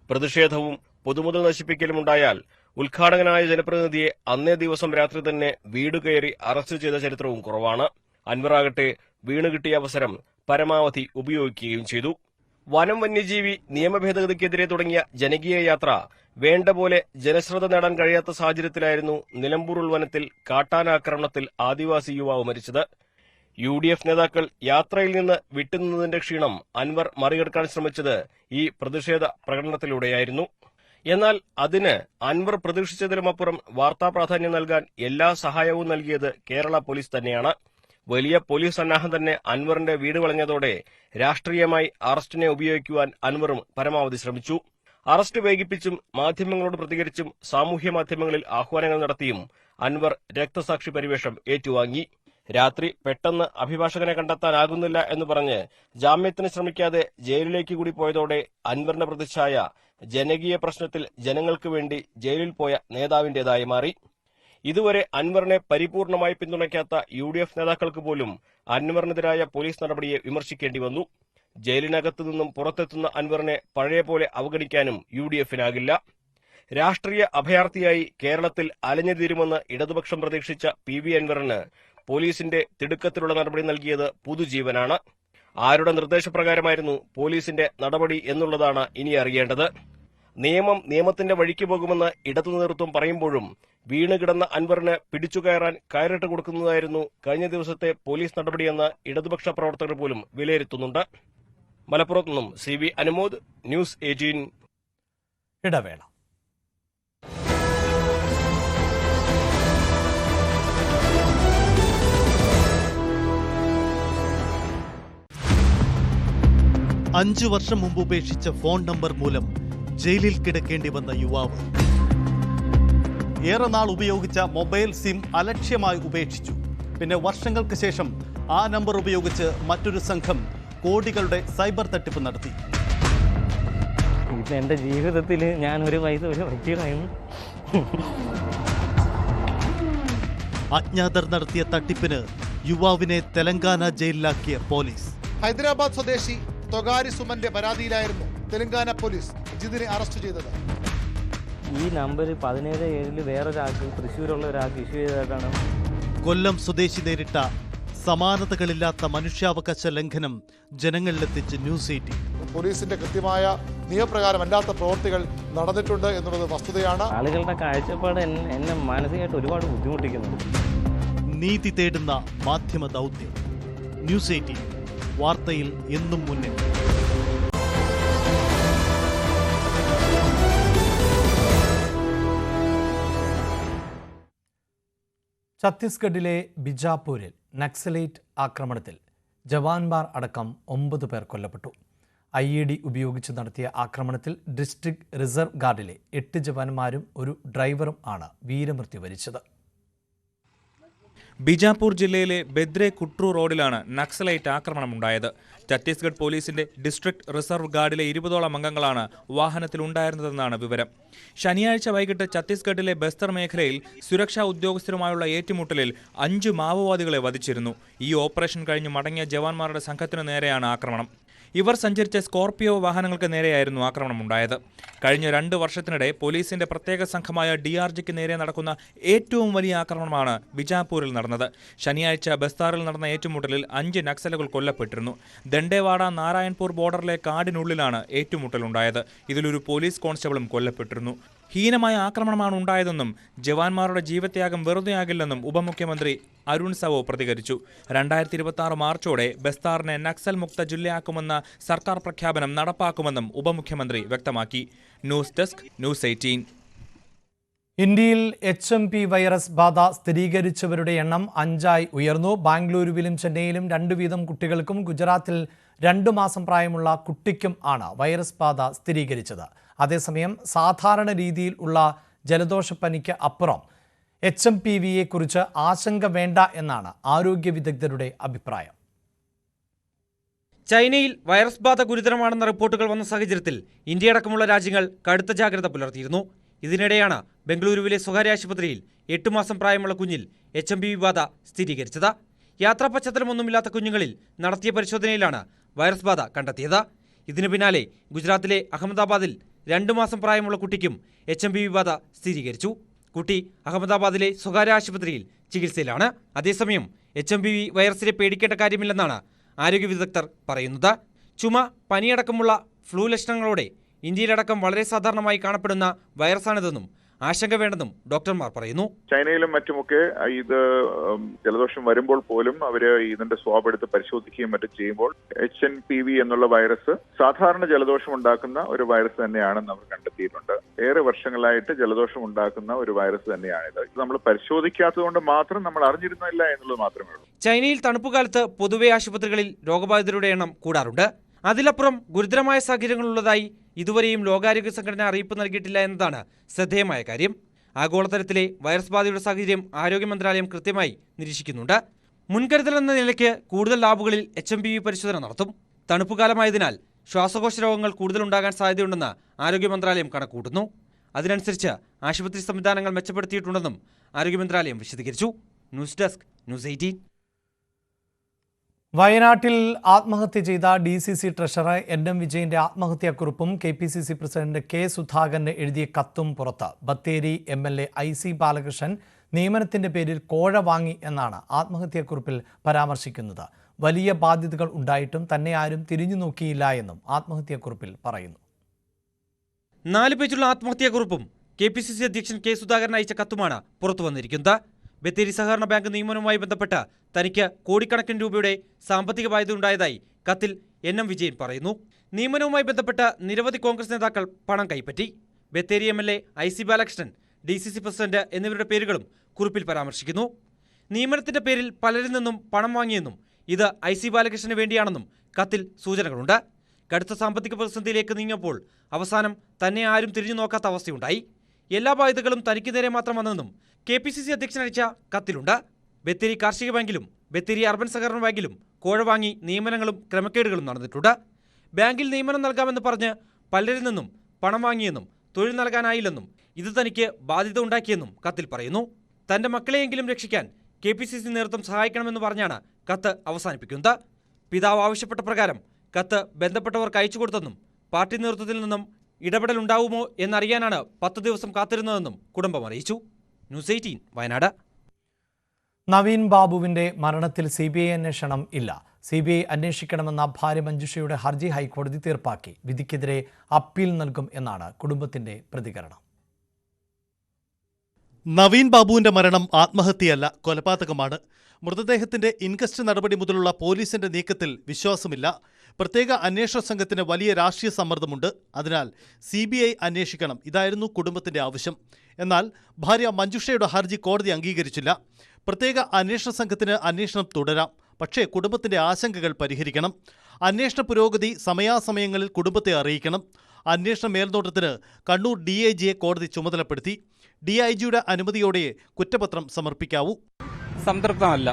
പ്രതിഷേധവും പൊതുമുതൽ നശിപ്പിക്കലും ഉണ്ടായാൽ ഉദ്ഘാടകനായ ജനപ്രതിനിധിയെ അന്നേ ദിവസം രാത്രി തന്നെ വീട് കയറി അറസ്റ്റ് ചെയ്ത ചരിത്രവും കുറവാണ്. അൻവറാകട്ടെ വീണ് കിട്ടിയ അവസരം പരമാവധി ഉപയോഗിക്കുകയും ചെയ്തു. വനം വന്യജീവി നിയമ ഭേദഗതിക്കെതിരെ തുടങ്ങിയ ജനകീയ യാത്ര വേണ്ട പോലെ ജനശ്രദ്ധ നേടാൻ കഴിയാത്ത സാഹചര്യത്തിലായിരുന്നു നിലമ്പൂർ ഉൾവനത്തിൽ കാട്ടാനാക്രമണത്തിൽ ആദിവാസി യുവാവ് മരിച്ചത്. UDF നേതാക്കൾ യാത്രയിൽ നിന്ന് വിട്ടുനിന്നതിന്റെ ക്ഷീണം അൻവർ മറികടക്കാൻ ശ്രമിച്ചത് ഈ പ്രതിഷേധ പ്രകടനത്തിലൂടെയായിരുന്നു. എന്നാൽ അതിന് അൻവർ പ്രതീക്ഷിച്ചതിലുമപ്പുറം വാർത്താ പ്രാധാന്യം നൽകാൻ എല്ലാ സഹായവും നൽകിയത് കേരള പോലീസ് തന്നെയാണ്. വലിയ പോലീസ് സന്നാഹം തന്നെ അൻവറിന്റെ വീട് വളഞ്ഞതോടെ രാഷ്ട്രീയമായി അറസ്റ്റിനെ ഉപയോഗിക്കുവാൻ അൻവറും പരമാവധി ശ്രമിച്ചു. അറസ്റ്റ് വൈകിപ്പിച്ചും മാധ്യമങ്ങളോട് പ്രതികരിച്ചും സാമൂഹ്യ മാധ്യമങ്ങളിൽ ആഹ്വാനങ്ങൾ നടത്തിയും അൻവർ രക്തസാക്ഷി പരിവേഷം ഏറ്റുവാങ്ങി. രാത്രി പെട്ടെന്ന് അഭിഭാഷകനെ കണ്ടെത്താനാകുന്നില്ല എന്ന് പറഞ്ഞ് ജാമ്യത്തിന് ശ്രമിക്കാതെ ജയിലിലേക്ക് കൂടി പോയതോടെ അൻവറിന്റെ പ്രതിച്ഛായ ജനകീയ പ്രശ്നത്തിൽ ജനങ്ങൾക്ക് വേണ്ടി ജയിലിൽ പോയ നേതാവിന്റേതായി മാറി. ഇതുവരെ അൻവറിനെ പരിപൂർണമായി പിന്തുണയ്ക്കാത്ത UDF നേതാക്കൾക്ക് പോലും അൻവറിനെതിരായ പോലീസ് നടപടിയെ വിമർശിക്കേണ്ടി വന്നു. ജയിലിനകത്തു നിന്നും പുറത്തെത്തുന്ന അൻവറിനെ പഴയ പോലെ അവഗണിക്കാനും UDFനാകില്ല. രാഷ്ട്രീയ അഭയാർത്ഥിയായി കേരളത്തിൽ അലഞ്ഞു തീരുമെന്ന് ഇടതുപക്ഷം പ്രതീക്ഷിച്ച PV അൻവറിന് പോലീസിന്റെ തിടുക്കത്തിലുള്ള നടപടി നൽകിയത് പുതുജീവനാണ്. ആരുടെ നിർദ്ദേശപ്രകാരമായിരുന്നു പോലീസിന്റെ നടപടി എന്നുള്ളതാണ് ഇനി അറിയേണ്ടത്. നിയമം നിയമത്തിന്റെ വഴിക്ക് പോകുമെന്ന് ഇടതു നേതൃത്വം പറയുമ്പോഴും വീണുകിടന്ന അൻവറിന് പിടിച്ചുകയറാൻ കയറിട്ട് കൊടുക്കുന്നതായിരുന്നു കഴിഞ്ഞ ദിവസത്തെ പോലീസ് നടപടിയെന്ന് ഇടതുപക്ഷ പ്രവർത്തകർ പോലും വിലയിരുത്തുന്നുണ്ട്. മലപ്പുറത്തു നിന്നും CV അനുമോദ്, ന്യൂസ് 18. ഇടവേള. അഞ്ചു വർഷം മുമ്പ് ഉപേക്ഷിച്ച ഫോൺ നമ്പർ മൂലം ജയിലിൽ കിടക്കേണ്ടി വന്ന യുവാവ്. ഏറെ നാൾ ഉപയോഗിച്ച മൊബൈൽ സിം അലക്ഷ്യമായി ഉപേക്ഷിച്ചു. പിന്നെ വർഷങ്ങൾക്ക് ശേഷം ആ നമ്പർ ഉപയോഗിച്ച് മറ്റൊരു സംഘം കോടികളുടെ സൈബർ തട്ടിപ്പ് നടത്തി. ഇത് എൻ്റെ ജീവിതത്തിൽ ഞാൻ ഒരു വ്യക്തിയായിരുന്നു. അജ്ഞാതർ നടത്തിയ തട്ടിപ്പിന് യുവാവിനെ തെലങ്കാന ജയിലിലാക്കിയ പോലീസ്. ഹൈദരാബാദ് സ്വദേശി തൊഗാരി സുമന്റെ പരാതിയിലായിരുന്നു തെലങ്കാന പോലീസ് ജിതിനെ അറസ്റ്റ് ചെയ്തത്. ഈ നമ്പർ 17/7 വേറൊരാൾക്ക് തൃശ്ശൂരുള്ള ഒരാൾക്ക് ഇഷ്യൂ ചെയ്തതായിട്ടാണ്. കൊല്ലം സ്വദേശി നേരിട്ട സമാനതകളില്ലാത്ത മനുഷ്യാവകാശ ലംഘനം ജനങ്ങളിലെത്തിച്ച് ന്യൂസ് 18. പോലീസിന്റെ കൃത്യമായ നിയമപ്രകാരമല്ലാത്ത പ്രവൃത്തികൾ നടന്നിട്ടുണ്ട് എന്നുള്ളത് വസ്തുതയാണ്. ആളുകളുടെ കാഴ്ചപ്പാട് എന്നെ മാനസികമായിട്ട് ഒരുപാട് ബുദ്ധിമുട്ടിക്കുന്നുണ്ട്. നീതി തേടുന്ന മാധ്യമ ദൗത്യം. ന്യൂസ് 18, വാർത്തയിൽ എന്നും മുന്നിൽ. ഛത്തീസ്ഗഡിലെ ബിജാപൂരിൽ നക്സലൈറ്റ് ആക്രമണത്തിൽ ജവാന്മാർ അടക്കം 9 പേർ കൊല്ലപ്പെട്ടു. IED ഉപയോഗിച്ച് നടത്തിയ ആക്രമണത്തിൽ ഡിസ്ട്രിക്ട് റിസർവ് ഗാർഡിലെ 8 ജവാന്മാരും ഒരു ഡ്രൈവറും ആണ് വീരമൃത്യു വരിച്ചത്. ബിജാപൂർ ജില്ലയിലെ ബെദ്രെ കുട്രു റോഡിലാണ് നക്സലൈറ്റ് ആക്രമണമുണ്ടായത്. ഛത്തീസ്ഗഡ് പോലീസിന്റെ ഡിസ്ട്രിക്ട് റിസർവ് ഗാർഡിലെ 20ഓളം അംഗങ്ങളാണ് വാഹനത്തിലുണ്ടായിരുന്നതെന്നാണ് വിവരം. ശനിയാഴ്ച വൈകിട്ട് ഛത്തീസ്ഗഡിലെ ബസ്തർ മേഖലയിൽ സുരക്ഷാ ഉദ്യോഗസ്ഥരുമായുള്ള ഏറ്റുമുട്ടലിൽ 5 മാവോവാദികളെ വധിച്ചിരുന്നു. ഈ ഓപ്പറേഷൻ കഴിഞ്ഞ് മടങ്ങിയ ജവാന്മാരുടെ സംഘത്തിനു നേരെയാണ് ആക്രമണം. ഇവർ സഞ്ചരിച്ച സ്കോർപിയോ വാഹനങ്ങൾക്ക് നേരെയായിരുന്നു ആക്രമണമുണ്ടായത്. കഴിഞ്ഞ 2 വർഷത്തിനിടെ പോലീസിന്റെ പ്രത്യേക സംഘമായ DRGക്ക് നേരെ നടക്കുന്ന ഏറ്റവും വലിയ ആക്രമണമാണ് ബിജാപൂരിൽ നടന്നത്. ശനിയാഴ്ച ബസ്താറിൽ നടന്ന ഏറ്റുമുട്ടലിൽ 5 നക്സലുകൾ കൊല്ലപ്പെട്ടിരുന്നു. ദണ്ഡേവാഡ നാരായൺപൂർ ബോർഡറിലെ കാടിനുള്ളിലാണ് ഏറ്റുമുട്ടലുണ്ടായത്. ഇതിലൊരു പോലീസ് കോൺസ്റ്റബിളും കൊല്ലപ്പെട്ടിരുന്നു. ഹീനമായ ആക്രമണമാണ് ഉണ്ടായതെന്നും ജവാന്മാരുടെ ജീവത്യാഗം വെറുതെയാകില്ലെന്നും ഉപമുഖ്യമന്ത്രി അരുൺ സവോ പ്രതികരിച്ചു. 2026 മാർച്ചോടെ ബസ്താറിനെ നക്സൽ മുക്ത ജില്ലയാക്കുമെന്ന സർക്കാർ പ്രഖ്യാപനം നടപ്പാക്കുമെന്നും ഉപമുഖ്യമന്ത്രി വ്യക്തമാക്കി. News desk, news 18. ഇന്ത്യയിൽ HMP വൈറസ് ബാധ സ്ഥിരീകരിച്ചവരുടെ എണ്ണം 5ആയി ഉയർന്നു. ബാംഗ്ലൂരുവിലും ചെന്നൈയിലും 2 വീതം കുട്ടികൾക്കും ഗുജറാത്തിൽ 2 മാസം പ്രായമുള്ള കുട്ടിക്കും ആണ് വൈറസ് ബാധ സ്ഥിരീകരിച്ചത്. അതേസമയം സാധാരണ രീതിയിൽ ഉള്ള ജലദോഷപ്പനിക്ക് അപ്പുറം HMPVയെക്കുറിച്ച് ആശങ്ക വേണ്ട എന്നാണ് ആരോഗ്യ വിദഗ്ധരുടെ അഭിപ്രായം. ചൈനയിൽ വൈറസ് ബാധ ഗുരുതരമാണെന്ന റിപ്പോർട്ടുകൾ വന്ന സാഹചര്യത്തിൽ ഇന്ത്യയടക്കമുള്ള രാജ്യങ്ങൾ കടുത്ത ജാഗ്രത പുലർത്തിയിരുന്നു. ഇതിനിടെയാണ് ബംഗളൂരുവിലെ സ്വകാര്യ ആശുപത്രിയിൽ 8 മാസം പ്രായമുള്ള കുഞ്ഞിൽ HMPV ബാധ സ്ഥിരീകരിച്ചത്. യാത്രാ പശ്ചാത്തലമൊന്നുമില്ലാത്ത കുഞ്ഞുങ്ങളിൽ നടത്തിയ പരിശോധനയിലാണ് വൈറസ് ബാധ കണ്ടെത്തിയത്. ഇതിനു പിന്നാലെ ഗുജറാത്തിലെ അഹമ്മദാബാദിൽ 2 മാസം പ്രായമുള്ള കുട്ടിക്കും HMPV ബാധ സ്ഥിരീകരിച്ചു. കുട്ടി അഹമ്മദാബാദിലെ സ്വകാര്യ ആശുപത്രിയിൽ ചികിത്സയിലാണ്. അതേസമയം HMPV വൈറസിനെ പേടിക്കേണ്ട കാര്യമില്ലെന്നാണ് ആരോഗ്യ വിദഗ്ധർ പറയുന്നത്. ചുമ, പനിയടക്കമുള്ള ഫ്ലൂ ലക്ഷണങ്ങളോടെ ഇന്ത്യയിലടക്കം വളരെ സാധാരണമായി കാണപ്പെടുന്ന വൈറസാണിതെന്നും ആശങ്ക വേണ്ടെന്നും ഡോക്ടർമാർ പറയുന്നു. ചൈനയിലും മറ്റുമൊക്കെ ഇത് ജലദോഷം വരുമ്പോൾ പോലും അവര് ഇതിന്റെ സ്വാബ് എടുത്ത് പരിശോധിക്കുകയും മറ്റും ചെയ്യുമ്പോൾ HMPV എന്നുള്ള വൈറസ് സാധാരണ ജലദോഷം ഉണ്ടാക്കുന്ന ഒരു വൈറസ് തന്നെയാണെന്ന് അവർ കണ്ടെത്തിയിട്ടുണ്ട്. ഏറെ വർഷങ്ങളായിട്ട് ജലദോഷം ഉണ്ടാക്കുന്ന ഒരു വൈറസ് തന്നെയാണിത്. ഇത് നമ്മൾ പരിശോധിക്കാത്തതുകൊണ്ട് മാത്രം നമ്മൾ അറിഞ്ഞിരുന്നില്ല എന്നുള്ളത് മാത്രമേ ഉള്ളൂ. ചൈനയിൽ തണുപ്പുകാലത്ത് പൊതുവെ ആശുപത്രികളിൽ രോഗബാധിതരുടെ എണ്ണം കൂടാറുണ്ട്. അതിലപ്പുറം ഗുരുതരമായ സാഹചര്യങ്ങളുള്ളതായി ഇതുവരെയും ലോകാരോഗ്യ സംഘടന അറിയിപ്പ് നൽകിയിട്ടില്ല എന്നതാണ് ശ്രദ്ധേയമായ കാര്യം. ആഗോളതലത്തിലെ വൈറസ് ബാധയുടെ സാഹചര്യം ആരോഗ്യ മന്ത്രാലയം കൃത്യമായി നിരീക്ഷിക്കുന്നുണ്ട്. മുൻകരുതൽ എന്ന നിലയ്ക്ക് കൂടുതൽ ലാബുകളിൽ HMPV പരിശോധന നടത്തും. തണുപ്പുകാലമായതിനാൽ ശ്വാസകോശ രോഗങ്ങൾ കൂടുതലുണ്ടാകാൻ സാധ്യതയുണ്ടെന്ന് ആരോഗ്യ മന്ത്രാലയം കണക്കുകൂട്ടുന്നു. അതിനനുസരിച്ച് ആശുപത്രി സംവിധാനങ്ങൾ മെച്ചപ്പെടുത്തിയിട്ടുണ്ടെന്നും ആരോഗ്യ മന്ത്രാലയം വിശദീകരിച്ചു. News desk, news 18. വയനാട്ടിൽ ആത്മഹത്യ ചെയ്ത DCC ട്രഷറർ NM വിജയന്റെ ആത്മഹത്യാക്കുറിപ്പും KPCC പ്രസിഡന്റ് K സുധാകരന് എഴുതിയ കത്തും പുറത്ത്. ബത്തേരി MLA IC ബാലകൃഷ്ണൻ നിയമനത്തിന്റെ പേരിൽ കോഴ വാങ്ങി എന്നാണ് ആത്മഹത്യാക്കുറിപ്പിൽ പരാമർശിക്കുന്നത്. വലിയ ബാധ്യതകൾ ഉണ്ടായിട്ടും തന്നെ ആരും തിരിഞ്ഞു നോക്കിയില്ല എന്നും ആത്മഹത്യാക്കുറിപ്പിൽ പറയുന്നു. 4 പേജുള്ള ആത്മഹത്യാക്കുറിപ്പും KPCC അധ്യക്ഷൻ K സുധാകരൻ അയച്ച കത്തുമാണ് പുറത്തു വന്നിരിക്കുന്നത്. ബത്തേരി സഹകരണ ബാങ്ക് നിയമനവുമായി ബന്ധപ്പെട്ട് തനിക്ക് കോടിക്കണക്കിന് രൂപയുടെ സാമ്പത്തിക ബാധ്യത ഉണ്ടായതായി കത്തിൽ NM വിജയൻ പറയുന്നു. നിയമനവുമായി ബന്ധപ്പെട്ട് നിരവധി കോൺഗ്രസ് നേതാക്കൾ പണം കൈപ്പറ്റി. Bathery MLA IC Balakrishnan, DCC president എന്നിവരുടെ പേരുകളും കുറിപ്പിൽ പരാമർശിക്കുന്നു. നിയമനത്തിന്റെ പേരിൽ പലരിൽ നിന്നും പണം വാങ്ങിയെന്നും ഇത് IC ബാലകൃഷ്ണന് വേണ്ടിയാണെന്നും കത്തിൽ സൂചനകളുണ്ട്. കടുത്ത സാമ്പത്തിക പ്രതിസന്ധിയിലേക്ക് നീങ്ങിയപ്പോൾ അവസാനം തന്നെ ആരും തിരിഞ്ഞു നോക്കാത്ത അവസ്ഥയുണ്ടായി. എല്ലാ ബാധ്യതകളും തനിക്ക് നേരെ മാത്രം വന്നെന്നും KPCC അധ്യക്ഷൻ അയച്ച കത്തിലുണ്ട്. ബത്തേരി കാർഷിക ബാങ്കിലും ബത്തേരി അർബൻ സഹകരണ ബാങ്കിലും കോഴ വാങ്ങി നിയമനങ്ങളും ക്രമക്കേടുകളും നടന്നിട്ടുണ്ട്. ബാങ്കിൽ നിയമനം നൽകാമെന്ന് പറഞ്ഞ് പലരിൽ നിന്നും പണം വാങ്ങിയെന്നും തൊഴിൽ നൽകാനായില്ലെന്നും ഇത് തനിക്ക് ബാധ്യത ഉണ്ടാക്കിയെന്നും കത്തിൽ പറയുന്നു. തന്റെ മക്കളെയെങ്കിലും രക്ഷിക്കാൻ KPCC നേതൃത്വം സഹായിക്കണമെന്ന് പറഞ്ഞാണ് കത്ത് അവസാനിപ്പിക്കുന്നത്. പിതാവ് ആവശ്യപ്പെട്ട പ്രകാരം കത്ത് ബന്ധപ്പെട്ടവർക്ക് അയച്ചു കൊടുത്തെന്നും പാർട്ടി നേതൃത്വത്തിൽ നിന്നും ഇടപെടലുണ്ടാവുമോ എന്നറിയാനാണ് 10 ദിവസം കാത്തിരുന്നതെന്നും കുടുംബം അറിയിച്ചു. ന്യൂസ് 18 വയനാട്. നവീൻ ബാബുവിന്റെ മരണത്തിൽ CBI അന്വേഷണം ഇല്ല. CBI അന്വേഷിക്കണമെന്ന ഭാര്യ മഞ്ജുഷയുടെ ഹർജി ഹൈക്കോടതി തീർപ്പാക്കി. വിധിക്കെതിരെ അപ്പീൽ നൽകും എന്നാണ് കുടുംബത്തിന്റെ പ്രതികരണം. നവീൻ ബാബുവിന്റെ മരണം ആത്മഹത്യയല്ല, കൊലപാതകമാണ്. മൃതദേഹത്തിന്റെ ഇൻക്വസ്റ്റ് നടപടി മുതലുള്ള പോലീസിന്റെ നീക്കത്തിൽ വിശ്വാസമില്ല. പ്രത്യേക അന്വേഷണ സംഘത്തിന് വലിയ രാഷ്ട്രീയ സമ്മർദ്ദമുണ്ട്. അതിനാൽ CBI അന്വേഷിക്കണം, ഇതായിരുന്നു കുടുംബത്തിന്റെ ആവശ്യം. എന്നാൽ ഭാര്യ മഞ്ജുഷയുടെ ഹർജി കോടതി അംഗീകരിച്ചില്ല. പ്രത്യേക അന്വേഷണ സംഘത്തിന് അന്വേഷണം തുടരാം, പക്ഷേ കുടുംബത്തിന്റെ ആശങ്കകൾ പരിഹരിക്കണം. അന്വേഷണ പുരോഗതി സമയാസമയങ്ങളിൽ കുടുംബത്തെ അറിയിക്കണം. അന്വേഷണ മേൽനോട്ടത്തിന് കണ്ണൂർ DIGയെ കോടതി ചുമതലപ്പെടുത്തി. DIGയുടെ അനുമതിയോടെ കുറ്റപത്രം സമർപ്പിക്കാവൂ. സംതൃപ്തമല്ല.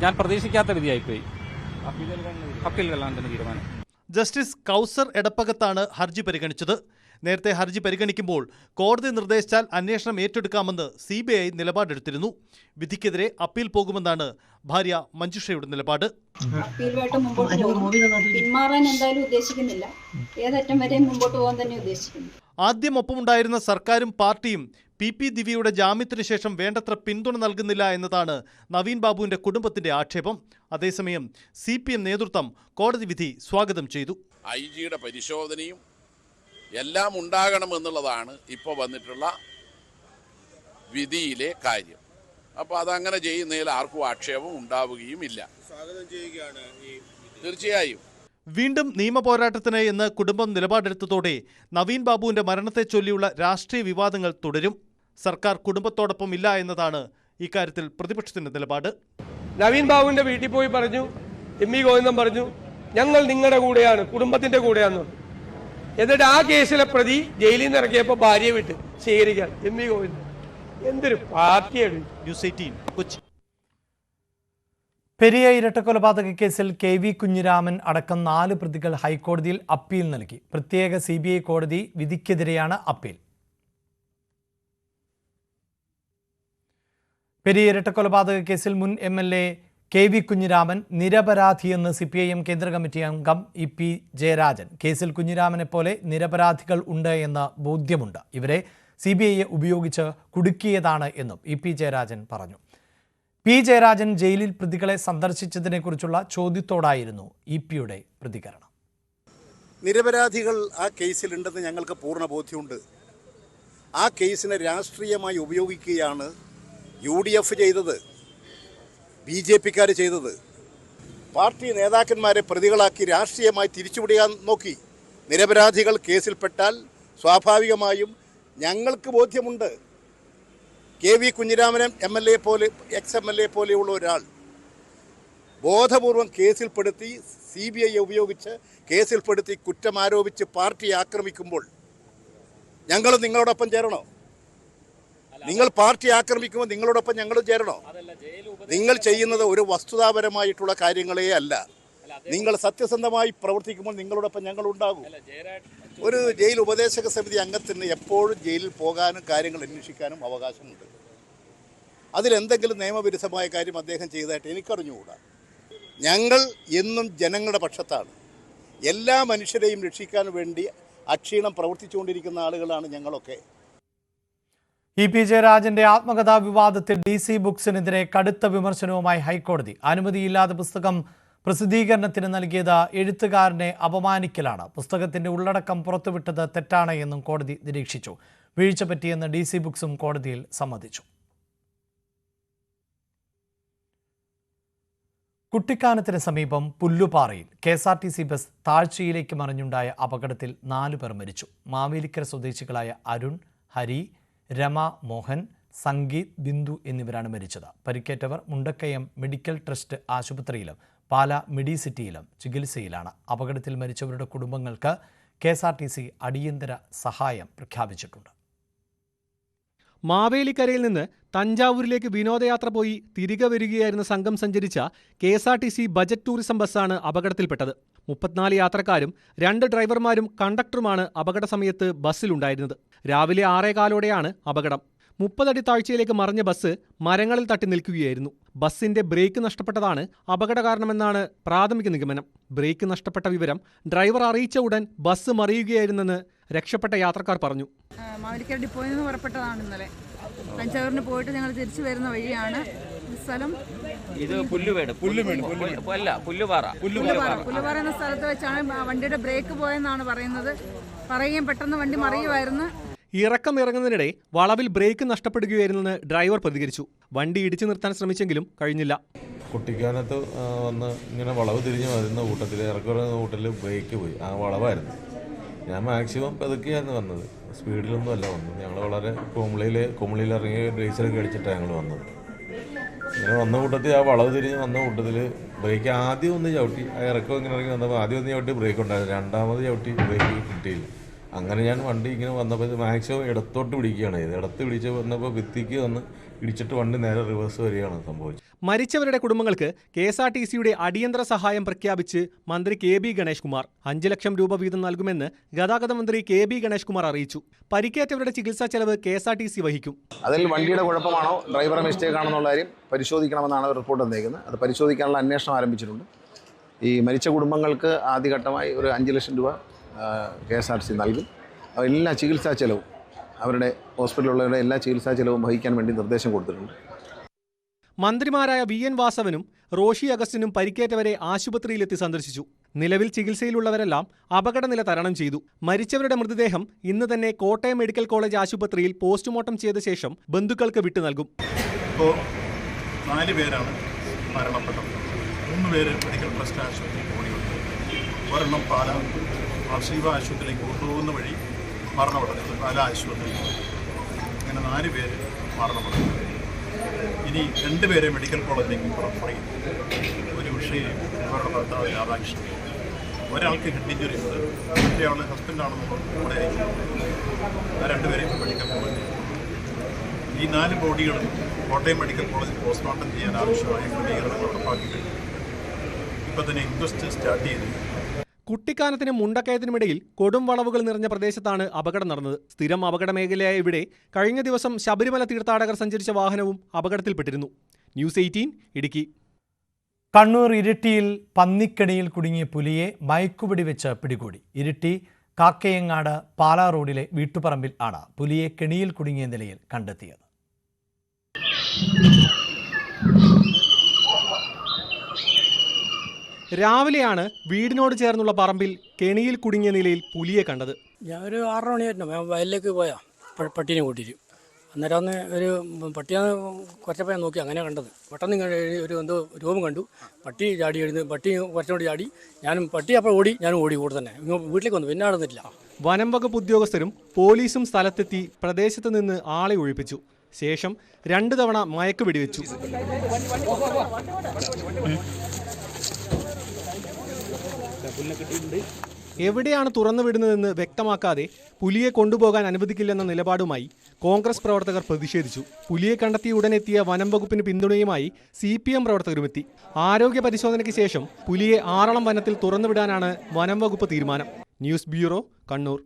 ഞാൻ പ്രതീക്ഷിക്കാത്ത വിധിയായിപ്പോയി. അപ്പീൽ കൊള്ളാൻ തന്നെ തീരുമാനം. ജസ്റ്റിസ് കൗസർ എടപ്പകത്താണ് ഹർജി പരിഗണിച്ചത്. നേരത്തെ ഹർജി പരിഗണിക്കുമ്പോൾ കോടതി നിർദ്ദേശിച്ചാൽ അന്വേഷണം ഏറ്റെടുക്കാമെന്ന് CBI നിലപാടെടുത്തിരുന്നു. വിധിക്കെതിരെ അപ്പീൽ പോകുമെന്നാണ് ഭാര്യ മഞ്ജുഷയുടെ നിലപാട്. അപ്പീലുമായിട്ട് മുമ്പോട്ട് പോകും. പിന്മാറാൻ എന്തായാലും ഉദ്ദേശിക്കുന്നില്ല. ഏതറ്റം വരെ മുമ്പോട്ട് പോകാൻ തന്നെ ഉദ്ദേശിക്കുന്നു. ആദ്യം ഒപ്പമുണ്ടായിരുന്ന സർക്കാരും പാർട്ടിയും PP ദിവ്യയുടെ ജാമ്യത്തിനു ശേഷം വേണ്ടത്ര പിന്തുണ നൽകുന്നില്ല എന്നതാണ് നവീൻ ബാബുവിന്റെ കുടുംബത്തിന്റെ ആക്ഷേപം. അതേസമയം CPM നേതൃത്വം കോടതി വിധി സ്വാഗതം ചെയ്തു. IG-യുടെ പരിശോധനയും എല്ലാം ഉണ്ടാകണമെന്നുള്ളതാണ് ഇപ്പോൾ വന്നിട്ടുള്ള വിധിയിലെ കാര്യം. അപ്പോൾ അതങ്ങനെ ചെയ്യുന്നതിൽ ആർക്കും ആക്ഷേപം ഉണ്ടാവുകയുമില്ല. സ്വാഗതം ചെയ്യുകയാണ് തീർച്ചയായും. വീണ്ടും നിയമപോരാട്ടത്തിന് എന്ന് കുടുംബം നിലപാടെടുത്തതോടെ നവീൻ ബാബുവിന്റെ മരണത്തെ ചൊല്ലിയുള്ള രാഷ്ട്രീയ വിവാദങ്ങൾ തുടരും. സർക്കാർ കുടുംബത്തോടൊപ്പം ഇല്ല എന്നതാണ് ഇക്കാര്യത്തിൽ പ്രതിപക്ഷത്തിന്റെ നിലപാട്. നവീൻ ബാബുവിന്റെ വീട്ടിൽ പോയി പറഞ്ഞു, MV ഗോവിന്ദൻ പറഞ്ഞു, ഞങ്ങൾ നിങ്ങളുടെ കൂടെയാണ്, കുടുംബത്തിന്റെ കൂടെയാണെന്ന്. എന്നിട്ട് ആ കേസിലെ പ്രതി ജയിലിൽ നിന്ന് ഇറക്കിയപ്പോൾ ഭാര്യയെ വിട്ട് സ്വീകരിക്കാൻ MV ഗോവിന്ദൻ. എന്തൊരു പാർട്ടിയാണ്. ന്യൂസ് 18 കൊച്ചി. പെരിയ ഇരട്ടക്കൊലപാതക കേസിൽ KV കുഞ്ഞിരാമൻ അടക്കം 4 പ്രതികൾ ഹൈക്കോടതിയിൽ അപ്പീൽ നൽകി. പ്രത്യേക CBI കോടതി വിധിക്കെതിരെയാണ് അപ്പീൽ. പെരിയ ഇരട്ടക്കൊലപാതക കേസിൽ മുൻ MLA KV കുഞ്ഞിരാമൻ നിരപരാധിയെന്ന് CPIM കേന്ദ്ര കമ്മിറ്റി അംഗം EP ജയരാജൻ. കേസിൽ കുഞ്ഞിരാമനെ പോലെ നിരപരാധികൾ ഉണ്ട് എന്ന ബോധ്യമുണ്ട്. ഇവരെ CBIയെ ഉപയോഗിച്ച് കുടുക്കിയതാണ് എന്നും EP ജയരാജൻ പറഞ്ഞു. P ജയരാജൻ ജയിലിൽ പ്രതികളെ സന്ദർശിച്ചതിനെക്കുറിച്ചുള്ള ചോദ്യത്തോടായിരുന്നു EP-യുടെ പ്രതികരണം. നിരപരാധികൾ ആ കേസിലുണ്ടെന്ന് ഞങ്ങൾക്ക് പൂർണ്ണ ബോധ്യമുണ്ട്. ആ കേസിനെ രാഷ്ട്രീയമായി ഉപയോഗിക്കുകയാണ് UDF ചെയ്തത്, BJP-ക്കാർ ചെയ്തത്. പാർട്ടി നേതാക്കന്മാരെ പ്രതികളാക്കി രാഷ്ട്രീയമായി തിരിച്ചുവിടാൻ നോക്കി. നിരപരാധികൾ കേസിൽപ്പെട്ടാൽ സ്വാഭാവികമായും ഞങ്ങൾക്ക് ബോധ്യമുണ്ട്. KV കുഞ്ഞിരാമൻ MLA പോലെ ex-MLA പോലെയുള്ള ഒരാൾ ബോധപൂർവം കേസിൽപ്പെടുത്തി CBIയെ ഉപയോഗിച്ച് കേസിൽപ്പെടുത്തി കുറ്റമാരോപിച്ച് പാർട്ടി ആക്രമിക്കുമ്പോൾ ഞങ്ങൾ നിങ്ങളോടൊപ്പം ചേരണോ? നിങ്ങൾ പാർട്ടി ആക്രമിക്കുമ്പോൾ നിങ്ങളോടൊപ്പം ഞങ്ങൾ ചേരണോ? നിങ്ങൾ ചെയ്യുന്നത് ഒരു വസ്തുതാപരമായിട്ടുള്ള കാര്യങ്ങളേ അല്ല. നിങ്ങൾ സത്യസന്ധമായി പ്രവർത്തിക്കുമ്പോൾ നിങ്ങളോടൊപ്പം ഞങ്ങൾ ഉണ്ടാകും. ഒരു ജയിൽ ഉപദേശക സമിതി അംഗത്തിന് എപ്പോഴും ജയിലിൽ പോകാനും കാര്യങ്ങൾ അന്വേഷിക്കാനും അവകാശമുണ്ട്. അതിലെന്തെങ്കിലും നിയമവിരുദ്ധമായ കാര്യം അദ്ദേഹം ചെയ്തതായിട്ട് എനിക്കറിഞ്ഞുകൂടാ. ഞങ്ങൾ എന്നും ജനങ്ങളുടെ പക്ഷത്താണ്. എല്ലാ മനുഷ്യരെയും രക്ഷിക്കാൻ വേണ്ടി അക്ഷീണം പ്രവർത്തിച്ചുകൊണ്ടിരിക്കുന്ന ആളുകളാണ് ഞങ്ങളൊക്കെ. EP ജയരാജന്റെ ആത്മകഥാ വിവാദത്തിൽ DC ബുക്സിനെതിരെ കടുത്ത വിമർശനവുമായി ഹൈക്കോടതി. അനുമതിയില്ലാതെ പുസ്തകം പ്രസിദ്ധീകരണത്തിന് നൽകിയത് എഴുത്തുകാരനെ അപമാനിക്കലാണ്. പുസ്തകത്തിന്റെ ഉള്ളടക്കം പുറത്തുവിട്ടത് തെറ്റാണ് എന്നും കോടതി നിരീക്ഷിച്ചു. വീഴ്ച പറ്റിയെന്ന് DC ബുക്സും കോടതിയിൽ സമ്മതിച്ചു. കുട്ടിക്കാനത്തിന് സമീപം പുല്ലുപാറയിൽ KSRTC ബസ് താഴ്ചയിലേക്ക് മറിഞ്ഞുണ്ടായ അപകടത്തിൽ 4 പേർ മരിച്ചു. മാവേലിക്കര സ്വദേശികളായ അരുൺ, ഹരി, രമ മോഹൻ, സംഗീത്, ബിന്ദു എന്നിവരാണ് മരിച്ചത്. പരിക്കേറ്റവർ മുണ്ടക്കയം മെഡിക്കൽ ട്രസ്റ്റ് ആശുപത്രിയിലും പാല മെഡിസിറ്റിയിലും ചികിത്സയിലാണ്. അപകടത്തിൽ മരിച്ചവരുടെ കുടുംബങ്ങൾക്ക് KSRTC അടിയന്തര സഹായം പ്രഖ്യാപിച്ചിട്ടുണ്ട്. മാവേലിക്കരയിൽ നിന്ന് തഞ്ചാവൂരിലേക്ക് വിനോദയാത്ര പോയി തിരികെ വരികയായിരുന്ന സംഘം സഞ്ചരിച്ച KSRTC ബജറ്റ് ടൂറിസം ബസ്സാണ് അപകടത്തിൽപ്പെട്ടത്. 34 യാത്രക്കാരും 2 ഡ്രൈവർമാരും കണ്ടക്ടറുമാണ് അപകട സമയത്ത് ബസ്സിലുണ്ടായിരുന്നത്. രാവിലെ 6:15ഓടെയാണ് അപകടം. 30 അടി താഴ്ചയിലേക്ക് മറിഞ്ഞ ബസ് മരങ്ങളിൽ തട്ടി നിൽക്കുകയായിരുന്നു. ബസ്സിന്റെ ബ്രേക്ക് നഷ്ടപ്പെട്ടതാണ് അപകട കാരണമെന്നാണ് പ്രാഥമിക നിഗമനം. ബ്രേക്ക് നഷ്ടപ്പെട്ട വിവരം ഡ്രൈവർ അറിയിച്ച ഉടൻ ബസ് മറിയുകയായിരുന്നെന്ന് രക്ഷപ്പെട്ട യാത്രക്കാർ പറഞ്ഞു. മാവേലിക്കര ഡിപ്പോയിൽ നിന്ന് പുറപ്പെട്ടതാണ് ഇന്നലെ. തഞ്ചാവൂരിന് പോയിട്ട് ഞങ്ങൾ തിരിച്ചു വരുന്ന വഴിയാണ്. സ്ഥലം ഇത് പുല്ലുപാറ എന്ന സ്ഥലത്ത് വെച്ചാണ് വണ്ടിയുടെ ബ്രേക്ക് പോയെന്നാണ് പറയുന്നത്. പറയുകയും പെട്ടെന്ന് വണ്ടി മറിയുമായിരുന്നു. ഇറക്കം ഇറങ്ങുന്നതിനിടെ വളവിൽ ബ്രേക്ക് നഷ്ടപ്പെടുകയായിരുന്നെന്ന് ഡ്രൈവർ പ്രതികരിച്ചു. വണ്ടി ഇടിച്ചു നിർത്താൻ ശ്രമിച്ചെങ്കിലും കഴിഞ്ഞില്ല. കുട്ടിക്കാനത്ത് വന്ന് ഇങ്ങനെ വളവ് തിരിഞ്ഞ് വരുന്ന കൂട്ടത്തിൽ ഇറക്കി വരുന്ന കൂട്ടത്തിൽ ബ്രേക്ക് പോയി. ആ വളവായിരുന്നു. ഞാൻ മാക്സിമം പതുക്കെയായിരുന്നു വന്നത്, സ്പീഡിലൊന്നും അല്ല വന്നത്. ഞങ്ങൾ വളരെ കുമളിയിൽ ഇറങ്ങി ഡീസലൊക്കെ അടിച്ചിട്ടാണ് ഞങ്ങൾ വന്നത്. ഇങ്ങനെ വന്ന കൂട്ടത്തിൽ ആ വളവ് തിരിഞ്ഞ് വന്ന കൂട്ടത്തിൽ ബ്രേക്ക് ആദ്യം ഒന്ന് ചവിട്ടി, ആ ഇറക്കം ഇങ്ങനെ ഇറങ്ങി വന്നപ്പോൾ ആദ്യം ഒന്ന് ചവിട്ടി ബ്രേക്ക് ഉണ്ടായിരുന്നു, രണ്ടാമത് ചവിട്ടി ബ്രേക്ക് കിട്ടിയില്ല. അങ്ങനെ ഞാൻ വണ്ടി ഇങ്ങനെ വന്നപ്പോൾ മാക്സിമം ഇടത്തോട്ട് പിടിക്കുകയാണ് ചെയ്തത്. ഇടത്ത് പിടിച്ച് വന്നപ്പോൾ ഭിത്തിക്ക് വന്ന് ഇടിച്ചിട്ട് വണ്ടി നേരെ റിവേഴ്സ് വരികയാണ് സംഭവിച്ചത്. മരിച്ചവരുടെ കുടുംബങ്ങൾക്ക് KSRTCയുടെ അടിയന്തര സഹായം പ്രഖ്യാപിച്ച് മന്ത്രി KB ഗണേഷ് കുമാർ 5 ലക്ഷം രൂപ വീതം നൽകുമെന്ന് ഗതാഗത മന്ത്രി KB ഗണേഷ് കുമാർ അറിയിച്ചു. പരിക്കേറ്റവരുടെ ചികിത്സാ ചെലവ് KSRTC വഹിക്കും. അതിൽ വണ്ടിയുടെ കുഴപ്പമാണോ ഡ്രൈവറുടെ മിസ്റ്റേക്ക് ആണെന്നുള്ള കാര്യം പരിശോധിക്കണമെന്നാണ് റിപ്പോർട്ട് വന്നേക്കുന്നത്. അത് പരിശോധിക്കാനുള്ള അന്വേഷണം ആരംഭിച്ചിട്ടുണ്ട്. ഈ മരിച്ച കുടുംബങ്ങൾക്ക് ആദ്യഘട്ടമായി ഒരു 5 ലക്ഷം രൂപ KSRTC നൽകും. എല്ലാ ചികിത്സാ ചെലവും അവരുടെ ഹോസ്പിറ്റലുള്ളവരുടെ എല്ലാ ചികിത്സാ ചെലവും വഹിക്കാൻ വേണ്ടി നിർദ്ദേശം കൊടുത്തിട്ടുണ്ട്. മന്ത്രിമാരായ VN വാസവനും റോഷി അഗസ്റ്റിനും പരിക്കേറ്റവരെ ആശുപത്രിയിലെത്തി സന്ദർശിച്ചു. നിലവിൽ ചികിത്സയിലുള്ളവരെല്ലാം അപകടനില തരണം ചെയ്തു. മരിച്ചവരുടെ മൃതദേഹം ഇന്ന് തന്നെ കോട്ടയം മെഡിക്കൽ കോളേജ് ആശുപത്രിയിൽ പോസ്റ്റ്മോർട്ടം ചെയ്ത ശേഷം ബന്ധുക്കൾക്ക് വിട്ടു നൽകും. ഇപ്പോൾ 4 പേരാണ് മരണപ്പെട്ടത്. 3 പേര് മെഡിക്കൽ ട്രസ്റ്റ് ആശുപത്രിയിൽ ഓടിയുണ്ട്. ഒരെണ്ണം പാലാ ആർശീവ ആശുപത്രിയിലേക്ക് കൊണ്ടുപോകുന്ന വഴി മരണപ്പെട്ടത് പാലാ ആശുപത്രി. അങ്ങനെ 4 പേര് മരണപ്പെട്ടു. ഇനി 2 പേരെ മെഡിക്കൽ കോളേജിലേക്ക് റെഫർ ചെയ്തു. ഒരു വിഷയം ഇവരുടെ ഭർത്താവ് രാധാകൃഷ്ണൻ. ഒരാൾക്ക് ഹെഡ് ഇഞ്ചുറി ഉണ്ട്, മറ്റേ ആൾ ഹസ്ബൻഡാണെന്ന് കൂടെ അയക്കുന്നത്. ആ 2 പേരെയും മെഡിക്കൽ കോളേജിൽ. ഈ 4 ബോഡികളും കോട്ടയം മെഡിക്കൽ കോളേജിൽ പോസ്റ്റ്മോർട്ടം ചെയ്യാൻ ആവശ്യമായ ക്രമീകരണങ്ങൾ ഉറപ്പാക്കി കഴിഞ്ഞു. ഇപ്പം തന്നെ ഇൻക്വസ്റ്റ് സ്റ്റാർട്ട് ചെയ്തു. കുട്ടിക്കാനത്തിനും മുണ്ടക്കയത്തിനുമിടയിൽ കൊടും വളവുകൾ നിറഞ്ഞ പ്രദേശത്താണ് അപകടം നടന്നത്. സ്ഥിരം അപകട മേഖലയായ ഇവിടെ കഴിഞ്ഞ ദിവസം ശബരിമല തീർത്ഥാടകർ സഞ്ചരിച്ച വാഹനവും അപകടത്തിൽപ്പെട്ടിരുന്നു. ന്യൂസ് 18 ഇടുക്കി. കണ്ണൂർ ഇരിട്ടിയിൽ പന്നിക്കണിയിൽ കുടുങ്ങിയ പുലിയെ മയക്കുപിടി വെച്ച് പിടികൂടി. ഇരിട്ടി കാക്കയങ്ങാട് പാലാ റോഡിലെ വീട്ടുപറമ്പിൽ ആണ് പുലിയെ കെണിയിൽ കുടുങ്ങിയ നിലയിൽ കണ്ടെത്തിയത്. രാവിലെയാണ് വീടിനോട് ചേർന്നുള്ള പറമ്പിൽ കെണിയിൽ കുടുങ്ങിയ നിലയിൽ പുലിയെ കണ്ടത്. ഞാൻ ഒരു 6 മണിയായിരുന്നു. ഞാൻ വയലിലേക്ക് പോയാ പട്ടീനെ കൂട്ടിയിട്ട്. അന്നേരം അന്ന് ഒരു പട്ടിയാന്ന് കുറച്ചപ്പോൾ ഞാൻ നോക്കി, അങ്ങനെ കണ്ടത്. പെട്ടെന്ന് ഒരു എന്തോ രൂപം കണ്ടു. പട്ടി ചാടി എഴുന്ന്, പട്ടി കുറച്ചുകൂടി ചാടി. ഞാനും പട്ടി അപ്പോൾ ഓടി, ഞാനും ഓടി കൂടെ തന്നെ വീട്ടിലേക്ക് വന്നു. പിന്നെ നടന്നിട്ടില്ല. വനം വകുപ്പ് ഉദ്യോഗസ്ഥരും പോലീസും സ്ഥലത്തെത്തി പ്രദേശത്ത് നിന്ന് ആളെ ഒഴിപ്പിച്ചു. ശേഷം 2 തവണ മയക്ക് വെടിവെച്ചു. എവിടെയാണ് തുറന്നുവിടുന്നതെന്ന് വ്യക്തമാക്കാതെ പുലിയെ കൊണ്ടുപോകാൻ അനുവദിക്കില്ലെന്ന നിലപാടുമായി കോൺഗ്രസ് പ്രവർത്തകർ പ്രതിഷേധിച്ചു. പുലിയെ കണ്ടെത്തിയ ഉടനെത്തിയ വനം വകുപ്പിന് പിന്തുണയുമായി CPM പ്രവർത്തകരുമെത്തി. ആരോഗ്യ പരിശോധനയ്ക്ക് ശേഷം പുലിയെ ആറളം വനത്തിൽ തുറന്നുവിടാനാണ് വനം വകുപ്പ് തീരുമാനം. News bureau, Kannur.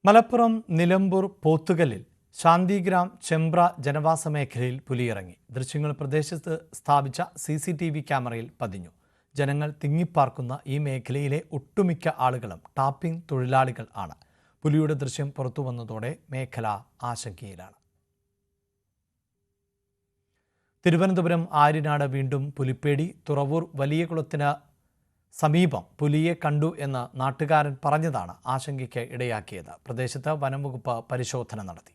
മലപ്പുറം നിലമ്പൂർ പോത്തുകല്ലിൽ ശാന്തിഗ്രാം ചെമ്പ്ര ജനവാസ മേഖലയിൽ പുലിയിറങ്ങി. ദൃശ്യങ്ങൾ പ്രദേശത്ത് സ്ഥാപിച്ച CCTV ക്യാമറയിൽ പതിഞ്ഞു. ജനങ്ങൾ തിങ്ങിപ്പാർക്കുന്ന ഈ മേഖലയിലെ ഒട്ടുമിക്ക ആളുകളും ടാപ്പിംഗ് തൊഴിലാളികൾ ആണ്. പുലിയുടെ ദൃശ്യം പുറത്തു വന്നതോടെ മേഖല ആശങ്കയിലാണ്. തിരുവനന്തപുരം ആര്യനാട് വീണ്ടും പുലിപ്പേടി. തുറവൂർ വലിയകുളത്തിന് സമീപം പുലിയെ കണ്ടു എന്ന് നാട്ടുകാരൻ പറഞ്ഞതാണ് ആശങ്കയ്ക്ക് ഇടയാക്കിയത്. പ്രദേശത്ത് വനംവകുപ്പ് പരിശോധന നടത്തി.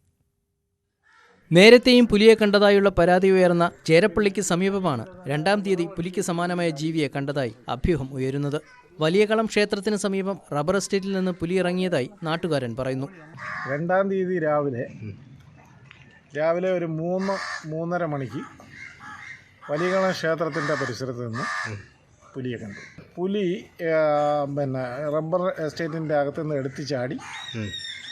നേരത്തെയും പുലിയെ കണ്ടതായുള്ള പരാതി ഉയർന്ന ചേരപ്പള്ളിക്ക് സമീപമാണ് 2-ാം തീയതി പുലിക്ക് സമാനമായ ജീവിയെ കണ്ടതായി അഭ്യൂഹം ഉയരുന്നത്. വലിയകളം ക്ഷേത്രത്തിന് സമീപം റബ്ബർ എസ്റ്റേറ്റിൽ നിന്ന് പുലി ഇറങ്ങിയതായി നാട്ടുകാരൻ പറയുന്നു. 2-ാം തീയതി രാവിലെ ഒരു 3-3:30 മണിക്ക് വലിയകളം ക്ഷേത്രത്തിൻ്റെ പരിസരത്ത് നിന്ന് പുലിയെ കണ്ടു. പുലി റബ്ബർ എസ്റ്റേറ്റിൻ്റെ അകത്തുനിന്ന് എടുത്ത് ചാടി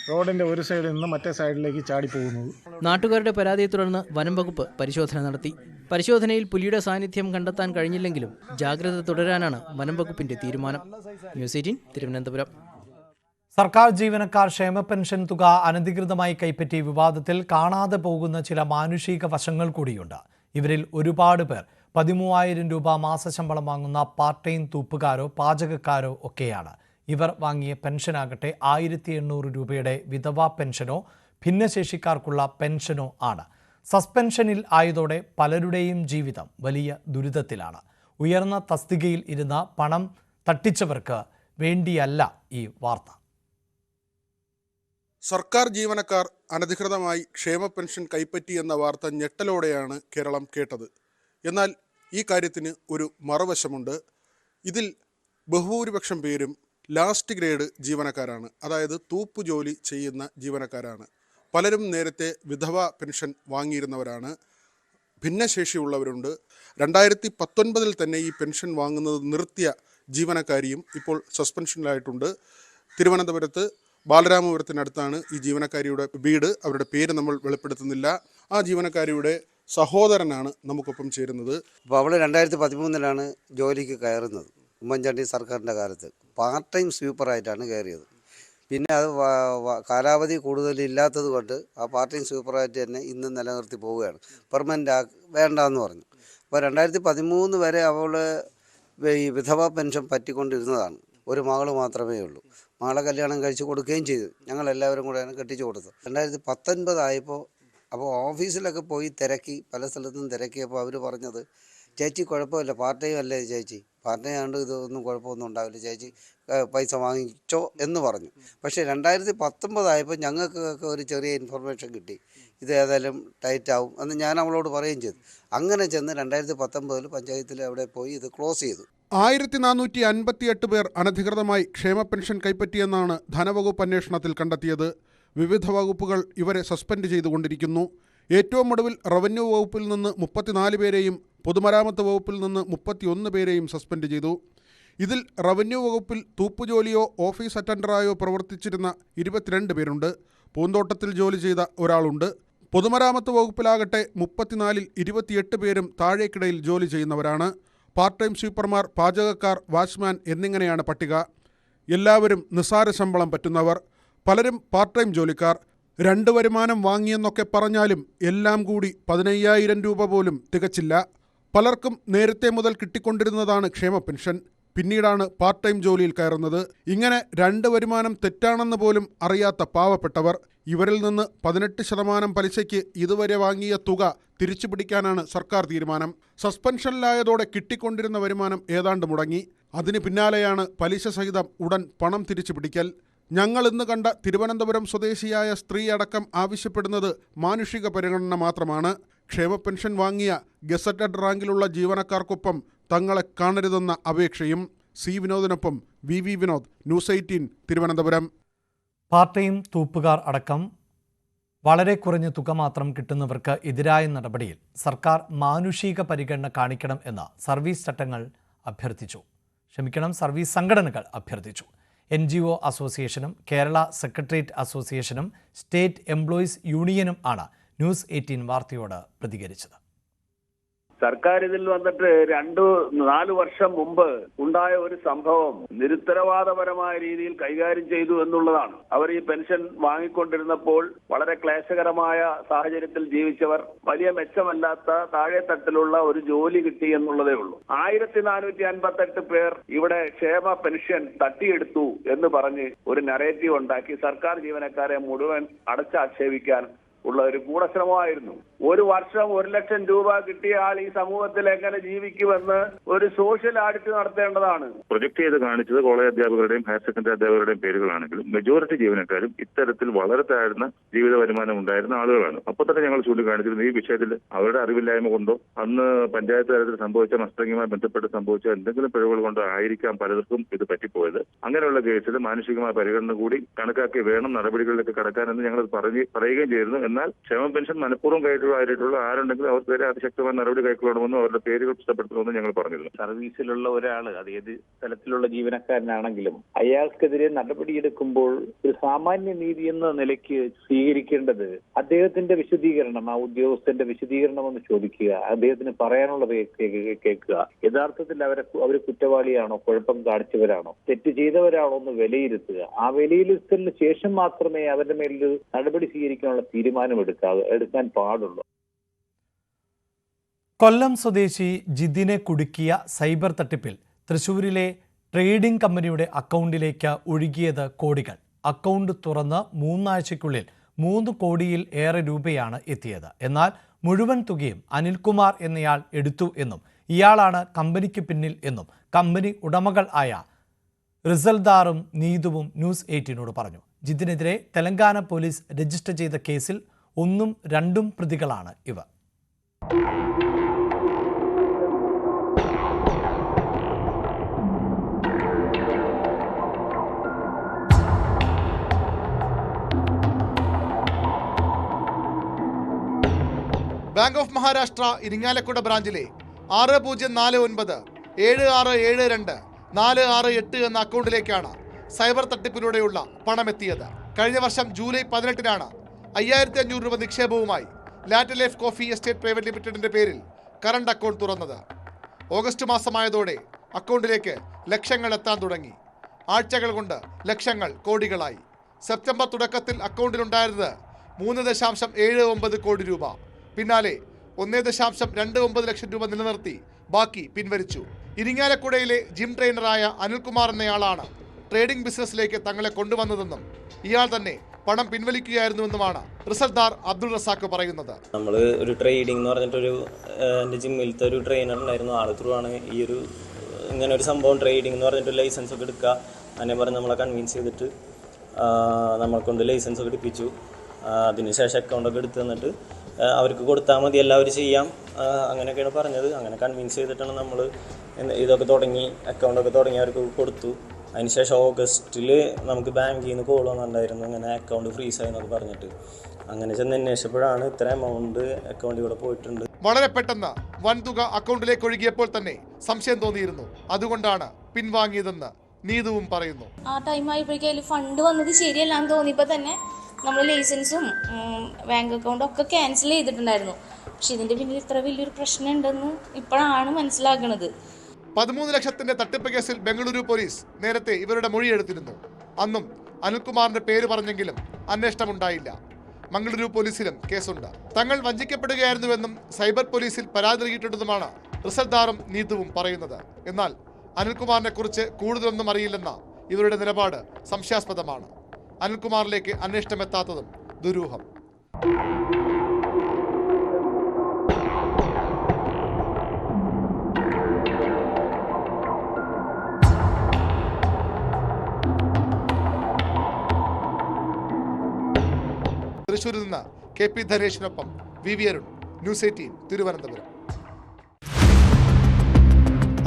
റോഡിൻ്റെ ഒരു സൈഡിൽ നിന്ന് മറ്റേ സൈഡിലേക്ക് ചാടിപ്പോകുന്നത്. നാട്ടുകാരുടെ പരാതിയെ തുടർന്ന് വനം വകുപ്പ് പരിശോധന നടത്തി. പരിശോധനയിൽ പുലിയുടെ സാന്നിധ്യം കണ്ടെത്താൻ കഴിഞ്ഞില്ലെങ്കിലും ജാഗ്രത തുടരാനാണ് വനം വകുപ്പിന്റെ തീരുമാനം. ന്യൂസ് 18 തിരുവനന്തപുരം. സർക്കാർ ജീവനക്കാർ ക്ഷേമ പെൻഷൻ തുക അനധികൃതമായി കൈപ്പറ്റിയ വിവാദത്തിൽ കാണാതെ പോകുന്ന ചില മാനുഷിക വശങ്ങൾ കൂടിയുണ്ട്. ഇവരിൽ ഒരുപാട് പേർ 13,000 രൂപ മാസശമ്പളം വാങ്ങുന്ന പാർട്ട് ടൈം തൂപ്പുകാരോ പാചകക്കാരോ ഒക്കെയാണ്. ഇവർ വാങ്ങിയ പെൻഷനാകട്ടെ 1,800 രൂപയുടെ വിധവാ പെൻഷനോ ഭിന്നശേഷിക്കാർക്കുള്ള പെൻഷനോ ആണ്. സസ്പെൻഷനിൽ ആയതോടെ പലരുടെയും ജീവിതം വലിയ ദുരിതത്തിലാണ്. ഉയർന്ന തസ്തികയിൽ ഇരുന്ന പണം തട്ടിച്ചവർക്ക് വേണ്ടിയല്ല ഈ വാർത്ത. സർക്കാർ ജീവനക്കാർ അനധികൃതമായി ക്ഷേമ പെൻഷൻ കൈപ്പറ്റിയെന്ന വാർത്ത ഞെട്ടലോടെയാണ് കേരളം കേട്ടത്. എന്നാൽ ഈ കാര്യത്തിന് ഒരു മറുവശമുണ്ട്. ഇതിൽ ബഹുഭൂരിപക്ഷം പേരും ലാസ്റ്റ് ഗ്രേഡ് ജീവനക്കാരാണ്. അതായത് തൂപ്പു ജോലി ചെയ്യുന്ന ജീവനക്കാരാണ്. പലരും നേരത്തെ വിധവ പെൻഷൻ വാങ്ങിയിരുന്നവരാണ്. ഭിന്നശേഷിയുള്ളവരുണ്ട്. 2019 തന്നെ ഈ പെൻഷൻ വാങ്ങുന്നത് നിർത്തിയ ജീവനക്കാരിയും ഇപ്പോൾ സസ്പെൻഷനിലായിട്ടുണ്ട്. തിരുവനന്തപുരത്ത് ബാലരാമപുരത്തിനടുത്താണ് ഈ ജീവനക്കാരിയുടെ വീട്. അവരുടെ പേര് നമ്മൾ വെളിപ്പെടുത്തുന്നില്ല. ആ ജീവനക്കാരിയുടെ സഹോദരനാണ് നമുക്കൊപ്പം ചേരുന്നത്. അപ്പോൾ അവൾ 2013 ജോലിക്ക് കയറുന്നത്. ഉമ്മൻചാണ്ടി സർക്കാരിൻ്റെ കാലത്ത് പാർട്ട് ടൈം സ്വീപ്പറായിട്ടാണ് കയറിയത്. പിന്നെ അത് കാലാവധി കൂടുതലില്ലാത്തത് കൊണ്ട് ആ പാർട്ട് ടൈം സ്വീപ്പറായിട്ട് തന്നെ ഇന്ന് നിലനിർത്തി പോവുകയാണ്. പെർമനൻ്റ് വേണ്ടെന്ന് പറഞ്ഞു. അപ്പോൾ 2013 വരെ അവൾ ഈ വിധവ പെൻഷൻ പറ്റിക്കൊണ്ടിരുന്നതാണ്. ഒരു മകൾ മാത്രമേ ഉള്ളൂ. മകളെ കല്യാണം കഴിച്ച് കൊടുക്കുകയും ചെയ്തു. ഞങ്ങളെല്ലാവരും കൂടെയാണ് കെട്ടിച്ചു കൊടുത്തത്. 2019 ആയപ്പോൾ ഓഫീസിലൊക്കെ പോയി തിരക്കി, പല സ്ഥലത്തും തിരക്കിയപ്പോൾ അവർ പറഞ്ഞത്, ചേച്ചി കുഴപ്പമില്ല, പാർട്ട് ടൈം അല്ലേ ചേച്ചി, പാർട്ട് ടൈം ആയതുകൊണ്ട് ഇതൊന്നും കുഴപ്പമൊന്നും ഉണ്ടാവില്ല, ചേച്ചി പൈസ വാങ്ങിച്ചോ എന്ന് പറഞ്ഞു. പക്ഷേ 2019 ആയപ്പോൾ ഞങ്ങൾക്കൊക്കെ ഒരു ചെറിയ ഇൻഫർമേഷൻ കിട്ടി, ഇത് ഏതായാലും ടൈറ്റ് ആവും എന്ന് ഞാൻ അവളോട് പറയുകയും ചെയ്തു. അങ്ങനെ ചെന്ന് 2019 പഞ്ചായത്തിൽ അവിടെ പോയി ഇത് ക്ലോസ് ചെയ്തു. 1458 പേർ അനധികൃതമായി ക്ഷേമ പെൻഷൻ കൈപ്പറ്റിയെന്നാണ് ധനവകുപ്പ് അന്വേഷണത്തിൽ കണ്ടെത്തിയത്. വിവിധ വകുപ്പുകൾ ഇവരെ സസ്പെൻഡ് ചെയ്തുകൊണ്ടിരിക്കുന്നു. ഏറ്റവും ഒടുവിൽ റവന്യൂ വകുപ്പിൽ നിന്ന് 34 പേരെയും പൊതുമരാമത്ത് വകുപ്പിൽ നിന്ന് 31 പേരെയും സസ്പെൻഡ് ചെയ്തു. ഇതിൽ റവന്യൂ വകുപ്പിൽ തൂപ്പുജോലിയോ ഓഫീസ് അറ്റൻഡറായോ പ്രവർത്തിച്ചിരുന്ന 22 പേരുണ്ട്. പൂന്തോട്ടത്തിൽ ജോലി ചെയ്ത ഒരാളുണ്ട്. പൊതുമരാമത്ത് വകുപ്പിലാകട്ടെ 34-ൽ 28 പേരും താഴേക്കിടയിൽ ജോലി ചെയ്യുന്നവരാണ്. പാർട്ട് ടൈം സ്വീപ്പർമാർ, പാചകക്കാർ, വാച്ച്മാൻ എന്നിങ്ങനെയാണ് പട്ടിക. എല്ലാവരും നിസ്സാര ശമ്പളം പറ്റുന്നവർ. പലരും പാർട്ട് ടൈം ജോലിക്കാർ. 2 വരുമാനം വാങ്ങിയെന്നൊക്കെ പറഞ്ഞാലും എല്ലാം കൂടി 15,000 രൂപ പോലും തികച്ചില്ല. പലർക്കും നേരത്തെ മുതൽ കിട്ടിക്കൊണ്ടിരുന്നതാണ് ക്ഷേമ പെൻഷൻ. പിന്നീടാണ് പാർട്ട് ടൈം ജോലിയിൽ കയറുന്നത്. ഇങ്ങനെ 2 വരുമാനം തെറ്റാണെന്ന് പോലും അറിയാത്ത പാവപ്പെട്ടവർ. ഇവരിൽ നിന്ന് 18% പലിശയ്ക്ക് ഇതുവരെ വാങ്ങിയ തുക തിരിച്ചു പിടിക്കാനാണ് സർക്കാർ തീരുമാനം. സസ്പെൻഷനിലായതോടെ കിട്ടിക്കൊണ്ടിരുന്ന വരുമാനം ഏതാണ്ട് മുടങ്ങി. അതിന് പിന്നാലെയാണ് പലിശ സഹിതം ഉടൻ പണം തിരിച്ചു പിടിക്കൽ. ഞങ്ങൾ ഇന്ന് കണ്ട തിരുവനന്തപുരം സ്വദേശിയായ സ്ത്രീ അടക്കം ആവശ്യപ്പെടുന്നത് മാനുഷിക പരിഗണന മാത്രമാണ്. ക്ഷേമ പെൻഷൻ വാങ്ങിയ ഗസറ്റഡ് റാങ്കിലുള്ള ജീവനക്കാർക്കൊപ്പം തങ്ങളെ കാണരുതെന്ന അപേക്ഷയും. സി വിനോദിനൊപ്പം V Vinod, news 18 Thiruvananthapuram. Part time തൂപ്പുകാർ അടക്കം വളരെ കുറഞ്ഞ തുക മാത്രം കിട്ടുന്നവർക്ക് എതിരായ നടപടിയിൽ സർക്കാർ മാനുഷിക പരിഗണന കാണിക്കണം എന്ന് സർവീസ് സംഘടനകൾ അഭ്യർത്ഥിച്ചു. NGO അസോസിയേഷനും കേരള സെക്രട്ടേറിയറ്റ് അസോസിയേഷനും സ്റ്റേറ്റ് എംപ്ലോയീസ് യൂണിയനും ആണ് ന്യൂസ് 18 വാർത്തയോട് പ്രതികരിച്ചത്. സർക്കാർ ഇതിൽ വന്നിട്ട് 2-4 വർഷം മുമ്പ് ഉണ്ടായ ഒരു സംഭവം നിരുത്തരവാദപരമായ രീതിയിൽ കൈകാര്യം ചെയ്തു എന്നുള്ളതാണ്. അവർ ഈ പെൻഷൻ വാങ്ങിക്കൊണ്ടിരുന്നപ്പോൾ വളരെ ക്ലേശകരമായ സാഹചര്യത്തിൽ ജീവിച്ചവർ, വലിയ മെച്ചമല്ലാത്ത താഴെത്തട്ടിലുള്ള ഒരു ജോലി കിട്ടി എന്നുള്ളതേ ഉള്ളൂ. 1458 പേർ ഇവിടെ ക്ഷേമ പെൻഷൻ തട്ടിയെടുത്തു എന്ന് പറഞ്ഞ് ഒരു നറേറ്റീവ് ഉണ്ടാക്കി സർക്കാർ ജീവനക്കാരെ മുഴുവൻ അടച്ചാക്ഷേപിക്കാൻ ഉള്ള ഒരു ഗൂഢശ്രമമായിരുന്നു. ഒരു വർഷം 1 ലക്ഷം രൂപ കിട്ടിയ ആൾ ഈ സമൂഹത്തിൽ എങ്ങനെ ജീവിക്കുമെന്ന് ഒരു സോഷ്യൽ ആഡിറ്റ് നടത്തേണ്ടതാണ്. പ്രൊജക്ട് ചെയ്ത് കാണിച്ചത് കോളേജ് അധ്യാപകരുടെയും ഹയർ സെക്കൻഡറി അധ്യാപകരുടെയും പേരുകളാണെങ്കിലും മെജോറിറ്റി ജീവനക്കാരും ഇത്തരത്തിൽ വളരെ താഴ്ന്ന ജീവിത വരുമാനം ഉണ്ടായിരുന്ന ആളുകളാണ്. അപ്പോൾ തന്നെ ഞങ്ങൾ ചൂണ്ടിക്കാണിച്ചിരുന്നു ഈ വിഷയത്തിൽ അവരുടെ അറിവില്ലായ്മ കൊണ്ടോ അന്ന് പഞ്ചായത്ത് തലത്തിൽ സംഭവിച്ച മസ്റ്ററിങ്ങുമായി ബന്ധപ്പെട്ട് സംഭവിച്ച എന്തെങ്കിലും പിഴവുകൾ കൊണ്ടോ ആയിരിക്കാം പലർക്കും ഇത് പറ്റിപ്പോയത്. അങ്ങനെയുള്ള കേസിൽ മാനുഷികമായ പരിഗണന കൂടി കണക്കാക്കി വേണം നടപടികളിലേക്ക് കടക്കാനെന്ന് ഞങ്ങൾ പറയുകയും ചെയ്തിരുന്നു. എന്നാൽ ക്ഷേമ പെൻഷൻ മനഃപൂർവ്വം കയറ്റുള്ളവരായിട്ടുള്ള ആരുണ്ടെങ്കിലും അവർക്ക് വരെ അതിശക്തമായ നടപടി കൈക്കൊള്ളണമെന്നും അവരുടെ പേരുകൾ പുസ്തകപ്പെടുത്തണമെന്നും ഞങ്ങൾ പറഞ്ഞിരുന്നു. സർവീസിലുള്ള ഒരാൾ, അത് ഏത് തലത്തിലുള്ള ജീവനക്കാരനാണെങ്കിലും അയാൾക്കെതിരെ നടപടിയെടുക്കുമ്പോൾ ഒരു സാമാന്യ നീതി എന്ന നിലയ്ക്ക് സ്വീകരിക്കേണ്ടത് അദ്ദേഹത്തിന്റെ വിശദീകരണം, ആ ഉദ്യോഗസ്ഥന്റെ വിശദീകരണം എന്ന് ചോദിക്കുക, അദ്ദേഹത്തിന് പറയാനുള്ളത് കേൾക്കുക. യഥാർത്ഥത്തിൽ അവർ കുറ്റവാളിയാണോ, കുഴപ്പം കാണിച്ചവരാണോ, തെറ്റ് ചെയ്തവരാണോ എന്ന് വിലയിരുത്തുക. ആ വിലയിരുത്തലിന് ശേഷം മാത്രമേ അവരുടെ മേലൊരു നടപടി സ്വീകരിക്കാനുള്ള തീരുമാനം എടുക്കാൻ പാടുള്ളൂ. കൊല്ലം സ്വദേശി ജിതിനെ കുടുക്കിയ സൈബർ തട്ടിപ്പിൽ തൃശൂരിലെ ട്രേഡിംഗ് കമ്പനിയുടെ അക്കൗണ്ടിലേക്ക് ഒഴുകിയത് കോടികൾ. അക്കൗണ്ട് തുറന്ന് 3 ആഴ്ചയ്ക്കുള്ളിൽ 3 കോടിയിൽ ഏറെ രൂപയാണ് എത്തിയത്. എന്നാൽ മുഴുവൻ തുകയും അനിൽകുമാർ എന്നയാൾ എടുത്തു എന്നും ഇയാളാണ് കമ്പനിക്ക് പിന്നിൽ എന്നും കമ്പനി ഉടമകൾ ആയ റിസൽദാറും നീതുവും ന്യൂസ് 18നോട് പറഞ്ഞു. ജിതിനെതിരെ തെലങ്കാന പോലീസ് രജിസ്റ്റർ ചെയ്ത കേസിൽ 1ഉം 2ഉം പ്രതികളാണ് ഇവർ. ബാങ്ക് ഓഫ് മഹാരാഷ്ട്ര ഇരിങ്ങാലക്കുട ബ്രാഞ്ചിലെ 604976724668 എന്ന അക്കൗണ്ടിലേക്കാണ് സൈബർ തട്ടിപ്പിലൂടെയുള്ള പണമെത്തിയത്. കഴിഞ്ഞ വർഷം ജൂലൈ 18-നാണ് 5500 രൂപ നിക്ഷേപവുമായി ലാറ്റ് ലൈഫ് കോഫി എസ്റ്റേറ്റ് പ്രൈവറ്റ് ലിമിറ്റഡിന്റെ പേരിൽ കറണ്ട് അക്കൗണ്ട് തുറന്നത്. ഓഗസ്റ്റ് മാസമായതോടെ അക്കൗണ്ടിലേക്ക് ലക്ഷങ്ങൾ എത്താൻ തുടങ്ങി. ആഴ്ചകൾ കൊണ്ട് ലക്ഷങ്ങൾ കോടികളായി. സെപ്റ്റംബർ തുടക്കത്തിൽ അക്കൗണ്ടിലുണ്ടായിരുന്നത് 3.79 കോടി രൂപ. പിന്നാലെ 1.29 ലക്ഷം രൂപ നിലനിർത്തി ബാക്കി പിൻവലിച്ചു. ഇരിങ്ങാലക്കുടയിലെ ജിം ട്രെയിനറായ അനിൽകുമാർ എന്നയാളാണ് ട്രേഡിംഗ് ബിസിനസ്സിലേക്ക് തങ്ങളെ കൊണ്ടുവന്നതെന്നും ഇയാൾ തന്നെ പണം പിൻവലിക്കുകയായിരുന്നുവെന്നുമാണ് റിസൾട്ടാർ അബ്ദുൾ റസാഖ് പറയുന്നത്. നമ്മൾ ഒരു ട്രേഡിംഗ് എന്ന് പറഞ്ഞിട്ടൊരു എൻ്റെ ജിമ്മിലത്തെ ഒരു ട്രെയിനർ ഉണ്ടായിരുന്നു. ആൾ ത്രൂ ആണ് ഈ ഒരു ഇങ്ങനെ ഒരു സംഭവം ട്രേഡിംഗ് എന്ന് പറഞ്ഞിട്ട് ലൈസൻസ് ഒക്കെ എടുക്കുക. അതിനെ പറഞ്ഞ് നമ്മളെ കൺവിൻസ് ചെയ്തിട്ട് നമ്മളെ കൊണ്ട് ലൈസൻസ് ഒക്കെ എടുപ്പിച്ചു. അതിനുശേഷം അക്കൗണ്ടൊക്കെ എടുത്ത് തന്നിട്ട് അവർക്ക് കൊടുത്താൽ മതി, എല്ലാവരും ചെയ്യാം, അങ്ങനെയൊക്കെയാണ് പറഞ്ഞത്. അങ്ങനെ കൺവിൻസ് ചെയ്തിട്ടാണ് നമ്മൾ ഇതൊക്കെ തുടങ്ങി, അക്കൗണ്ടൊക്കെ തുടങ്ങി അവർക്ക് കൊടുത്തു. അതിനുശേഷം ഓഗസ്റ്റിൽ നമുക്ക് ബാങ്കിൽ നിന്ന് കോൾ വന്നിട്ടുണ്ടായിരുന്നു, അങ്ങനെ അക്കൗണ്ട് ഫ്രീസായി എന്നൊക്കെ പറഞ്ഞിട്ട്. അങ്ങനെ ചെന്ന് അന്വേഷിച്ചപ്പോഴാണ് ഇത്ര എമൗണ്ട് അക്കൗണ്ടിൽ കൂടെ പോയിട്ടുണ്ട്. വളരെ പെട്ടെന്ന് വൻതുക അക്കൗണ്ടിലേക്ക് ഒഴുകിയപ്പോൾ തന്നെ സംശയം തോന്നിയിരുന്നു. അതുകൊണ്ടാണ് പിൻവാങ്ങിയതെന്ന് നീതുവും പറയുന്നു. ആ ടൈം ആയപ്പോഴേക്കും അതിൽ ഫണ്ട് വന്നത് ശരിയല്ലാന്ന് തോന്നിയപ്പോൾ തന്നെ നമ്മൾ ലൈസൻസും ബാങ്ക് അക്കൗണ്ടും ഒക്കെ ക്യാൻസൽ ചെയ്തിട്ടുണ്ടായിരുന്നു. പക്ഷെ ഇതിന്റെ പിന്നിൽ ഇത്ര വലിയൊരു പ്രശ്നം ഉണ്ടെന്ന് ഇപ്പോഴാണ് മനസ്സിലാക്കുന്നത്. 13 ലക്ഷത്തിന്റെ തട്ടിപ്പ് കേസിൽ ബംഗളൂരു പോലീസ് നേരത്തെ ഇവരുടെ മൊഴിയെടുത്തിരുന്നു. അന്നും അനിൽകുമാറിന്റെ പേര് പറഞ്ഞെങ്കിലും അന്വേഷണമുണ്ടായില്ല. മംഗളൂരു പോലീസിലും കേസുണ്ട്. തങ്ങൾ വഞ്ചിക്കപ്പെടുകയായിരുന്നുവെന്നും സൈബർ പോലീസിൽ പരാതി നൽകിയിട്ടുണ്ടെന്നുമാണ് റിസൽദാറും നീതുവും പറയുന്നത്. എന്നാൽ അനിൽകുമാറിനെ കുറിച്ച് കൂടുതലൊന്നും അറിയില്ലെന്ന ഇവരുടെ നിലപാട് സംശയാസ്പദമാണ്. അനിൽകുമാറിലേക്ക് അന്വേഷണം എത്താത്തതും ദുരൂഹം. തൃശ്ശൂരിൽ നിന്ന് KP ധനേഷിനൊപ്പം VV Arun, news 18 Thiruvananthapuram.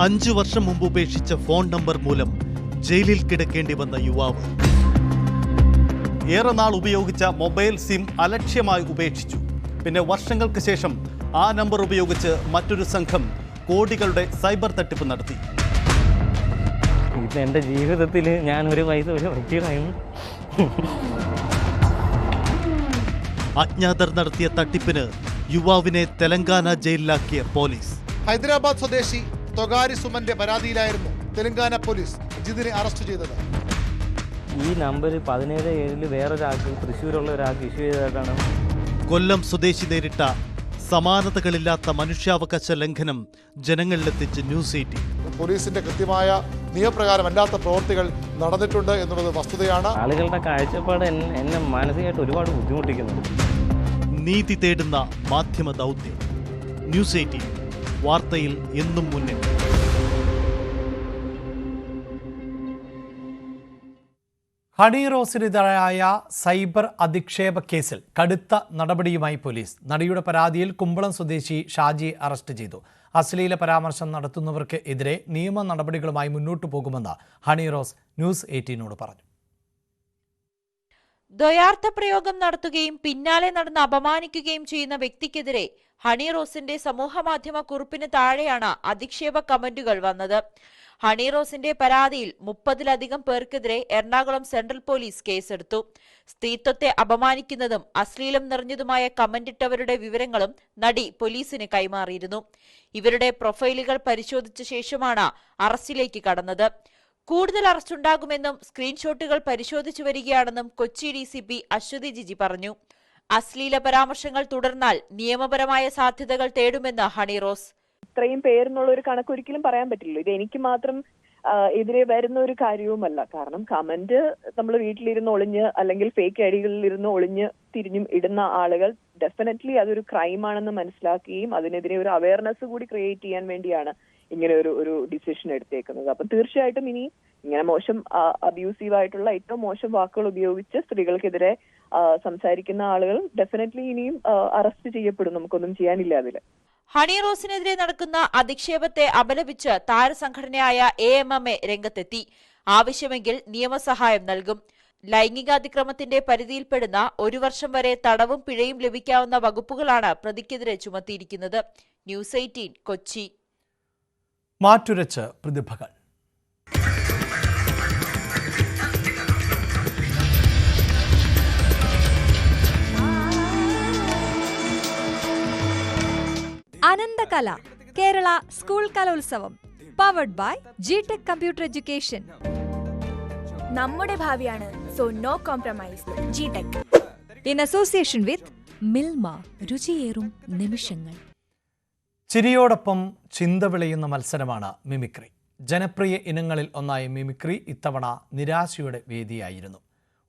5 വർഷം മുമ്പ് ഉപേക്ഷിച്ച ഫോൺ നമ്പർ മൂലം ജയിലിൽ കിടക്കേണ്ടി വന്ന യുവാവ്. ഏറെ നാൾ ഉപയോഗിച്ച മൊബൈൽ സിം അലക്ഷ്യമായി ഉപേക്ഷിച്ചു. പിന്നെ വർഷങ്ങൾക്ക് ശേഷം ആ നമ്പർ ഉപയോഗിച്ച് മറ്റൊരു സംഘം കോടികളുടെ സൈബർ തട്ടിപ്പ് നടത്തി. എൻ്റെ ജീവിതത്തിൽ ഞാൻ ഒരു പൈസ ഒരു വ്യക്തിയായിരുന്നു. അജ്ഞാതർ നടത്തിയ തട്ടിപ്പിന് യുവാവിനെ തെലങ്കാന ജയിലിലാക്കിയ പോലീസ്. ഹൈദരാബാദ് സ്വദേശി തൊഗാരി സുമന്റെ പരാതിയിലായിരുന്നു തെലങ്കാന പോലീസ് ജിതിനെ അറസ്റ്റ് ചെയ്തത്. ഈ നമ്പർ 17/7 വേറൊരാൾക്ക് തൃശ്ശൂരുള്ള ഒരാൾക്ക് ഇഷ്യൂ ചെയ്തതായിട്ടാണ്. കൊല്ലം സ്വദേശി നേരിട്ട സമാനതകളില്ലാത്ത മനുഷ്യാവകാശ ലംഘനം ജനങ്ങളിലെത്തിച്ച് ന്യൂസ് 18. പോലീസിന്റെ കൃത്യമായ നിയമപ്രകാരമല്ലാത്ത പ്രവൃത്തികൾ നടന്നിട്ടുണ്ട് എന്നുള്ളത് വസ്തുതയാണ്. ആളുകളുടെ കാഴ്ചപ്പാട് എന്നെ മാനസികമായിട്ട് ഒരുപാട് ബുദ്ധിമുട്ടിക്കുന്നുണ്ട്. നീതി തേടുന്ന മാധ്യമ ദൗത്യം. ന്യൂസ് 18 വാർത്തയിൽ എന്നും മുന്നിൽ. ഹണി റോസിനെതിരായ സൈബർ അധിക്ഷേപ കേസിൽ കടുത്ത നടപടിയുമായി പോലീസ്. നടിയുടെ പരാതിയിൽ കുമ്പളം സ്വദേശി ഷാജിയെ അറസ്റ്റ് ചെയ്തു. അശ്ലീല പരാമർശം നടത്തുന്നവർക്ക് എതിരെ നിയമ നടപടികളുമായി മുന്നോട്ടു പോകുമെന്ന് ഹണി റോസ് ന്യൂസ് 18നോട് പറഞ്ഞു. ദ്വയാർത്ഥ പ്രയോഗം നടത്തുകയും പിന്നാലെ നടന്ന് അപമാനിക്കുകയും ചെയ്യുന്ന വ്യക്തിക്കെതിരെ ഹണി റോസിന്റെ സമൂഹമാധ്യമ കുറിപ്പിന് താഴെയാണ് അധിക്ഷേപ കമന്റുകൾ വന്നത്. ഹണി റോസിന്റെ പരാതിയിൽ 30-ലധികം പേർക്കെതിരെ എറണാകുളം സെൻട്രൽ പോലീസ് കേസെടുത്തു. സ്ത്രീത്വത്തെ അപമാനിക്കുന്നതും അശ്ലീലം നിറഞ്ഞതുമായ കമന്റിട്ടവരുടെ വിവരങ്ങളും നടി പോലീസിന് കൈമാറിയിരുന്നു. ഇവരുടെ പ്രൊഫൈലുകൾ പരിശോധിച്ച ശേഷമാണ് അറസ്റ്റിലേക്ക് കടന്നത്. കൂടുതൽ അറസ്റ്റുണ്ടാകുമെന്നും സ്ക്രീൻഷോട്ടുകൾ പരിശോധിച്ചു വരികയാണെന്നും കൊച്ചി DCP അശ്വതി ജിജി പറഞ്ഞു. അശ്ലീല പരാമർശങ്ങൾ തുടർന്നാൽ നിയമപരമായ സാധ്യതകൾ തേടുമെന്ന് ഹണി റോസ്. ഇത്രയും പേരെന്നുള്ള ഒരു കണക്ക് ഒരിക്കലും പറയാൻ പറ്റില്ല. ഇത് എനിക്ക് മാത്രം എതിരെ വരുന്ന ഒരു കാര്യവുമല്ല. കാരണം കമന്റ് നമ്മൾ വീട്ടിലിരുന്ന് ഒളിഞ്ഞ് അല്ലെങ്കിൽ ഫേക്ക് ഐഡികളിലിരുന്ന് ഒളിഞ്ഞ് തിരിഞ്ഞും ഇടുന്ന ആളുകൾ ഡെഫിനറ്റ്ലി അതൊരു ക്രൈമാണെന്ന് മനസ്സിലാക്കുകയും അതിനെതിരെ ഒരു അവയർനെസ് കൂടി ക്രിയേറ്റ് ചെയ്യാൻ വേണ്ടിയാണ് ഇങ്ങനെ ഒരു ഡിസിഷൻ എടുത്തേക്കുന്നത്. അപ്പൊ തീർച്ചയായിട്ടും ഇനി ഇങ്ങനെ മോശം അബ്യൂസീവ് ആയിട്ടുള്ള ഏറ്റവും മോശം വാക്കുകൾ ഉപയോഗിച്ച് സ്ത്രീകൾക്കെതിരെ സംസാരിക്കുന്ന ആളുകൾ ഡെഫിനറ്റ്ലി ഇനിയും അറസ്റ്റ് ചെയ്യപ്പെടും. നമുക്കൊന്നും ചെയ്യാനില്ല അതിൽ. ഹണി റോസിനെതിരെ നടക്കുന്ന അധിക്ഷേപത്തെ അപലപിച്ച് താരസംഘടനയായ AMMA രംഗത്തെത്തി. ആവശ്യമെങ്കിൽ നിയമസഹായം നൽകും. ലൈംഗികാതിക്രമത്തിന്റെ പരിധിയിൽപ്പെടുന്ന 1 വർഷം വരെ തടവും പിഴയും ലഭിക്കാവുന്ന വകുപ്പുകളാണ് പ്രതിക്കെതിരെ ചുമത്തിയിരിക്കുന്നത്. ന്യൂസ് 18 കൊച്ചി. മാറ്റുരച്ച് പ്രതിഭകൾ. Ananthakala Kerala school Kalolsavam powered by GTech computer education. നമ്മുടെ ഭാവിയാണ്, so no compromise. GTech in association with Milma, രുചിയേറും നിമിഷങ്ങൾ. ചിരിയോടൊപ്പം ചിന്ത വിളയുന്ന മത്സരമാണ് മിമിക്രി. ജനപ്രിയ ഇനങ്ങളിൽ ഒന്നായ മിമിക്രി ഇത്തവണ നിരാശയുടെ വേദിയായിരുന്നു.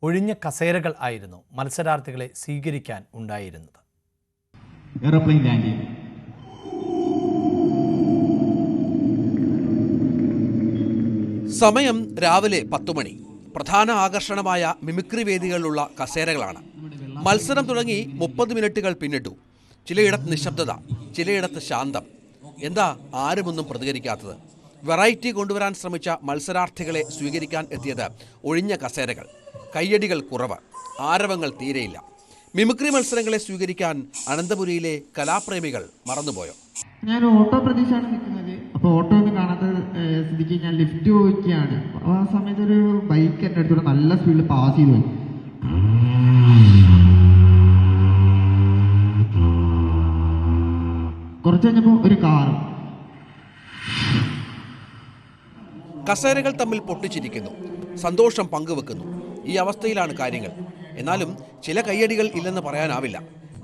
ഒഴിഞ്ഞ കസേരകൾ ആയിരുന്നു മത്സരാർത്ഥികളെ സ്വീകരിക്കാൻ ഉണ്ടായിരുന്നത്. സമയം രാവിലെ 10 മണി. പ്രധാന ആകർഷണമായ മിമിക്രി വേദികളിലുള്ള കസേരകളാണ്. മത്സരം തുടങ്ങി 30 മിനിറ്റുകൾ പിന്നിട്ടു. ചിലയിടത്ത് നിശബ്ദത, ചിലയിടത്ത് ശാന്തം. എന്താ ആരുമൊന്നും പ്രതികരിക്കാത്തത്? വെറൈറ്റി കൊണ്ടുവരാൻ ശ്രമിച്ച മത്സരാർത്ഥികളെ സ്വീകരിക്കാൻ എത്തിയത് ഒഴിഞ്ഞ കസേരകൾ. കയ്യടികൾ കുറവ്, ആരവങ്ങൾ തീരെയില്ല. മിമിക്രി മത്സരങ്ങളെ സ്വീകരിക്കാൻ അനന്തപുരിയിലെ കലാപ്രേമികൾ മറന്നുപോയോ? ഞാൻ ഓട്ടോ പ്രതീക്ഷയാണ് നിൽക്കുന്നത്. അപ്പോൾ ഓട്ടോ ഒന്നും കാണാത്ത സ്ഥിതിക്ക് ഞാൻ ലിഫ്റ്റ് ചോദിക്കുകയാണ്. അപ്പോൾ ആ സമയത്ത് ഒരു ബൈക്ക് എൻ്റെ അടുത്തൂടെ നല്ല സ്പീഡിൽ പാസ് ചെയ്തു പോയി. കുറച്ച് കഴിഞ്ഞപ്പോൾ ഒരു കാർ. കസേരകൾ തമ്മിൽ പൊട്ടിച്ചിരിക്കുന്നു, സന്തോഷം പങ്കുവെക്കുന്നു. ഈ അവസ്ഥയിലാണ് കാര്യങ്ങൾ. എന്നാലും ചില കയ്യടികൾ ഇല്ലെന്ന് പറയാനാവില്ല.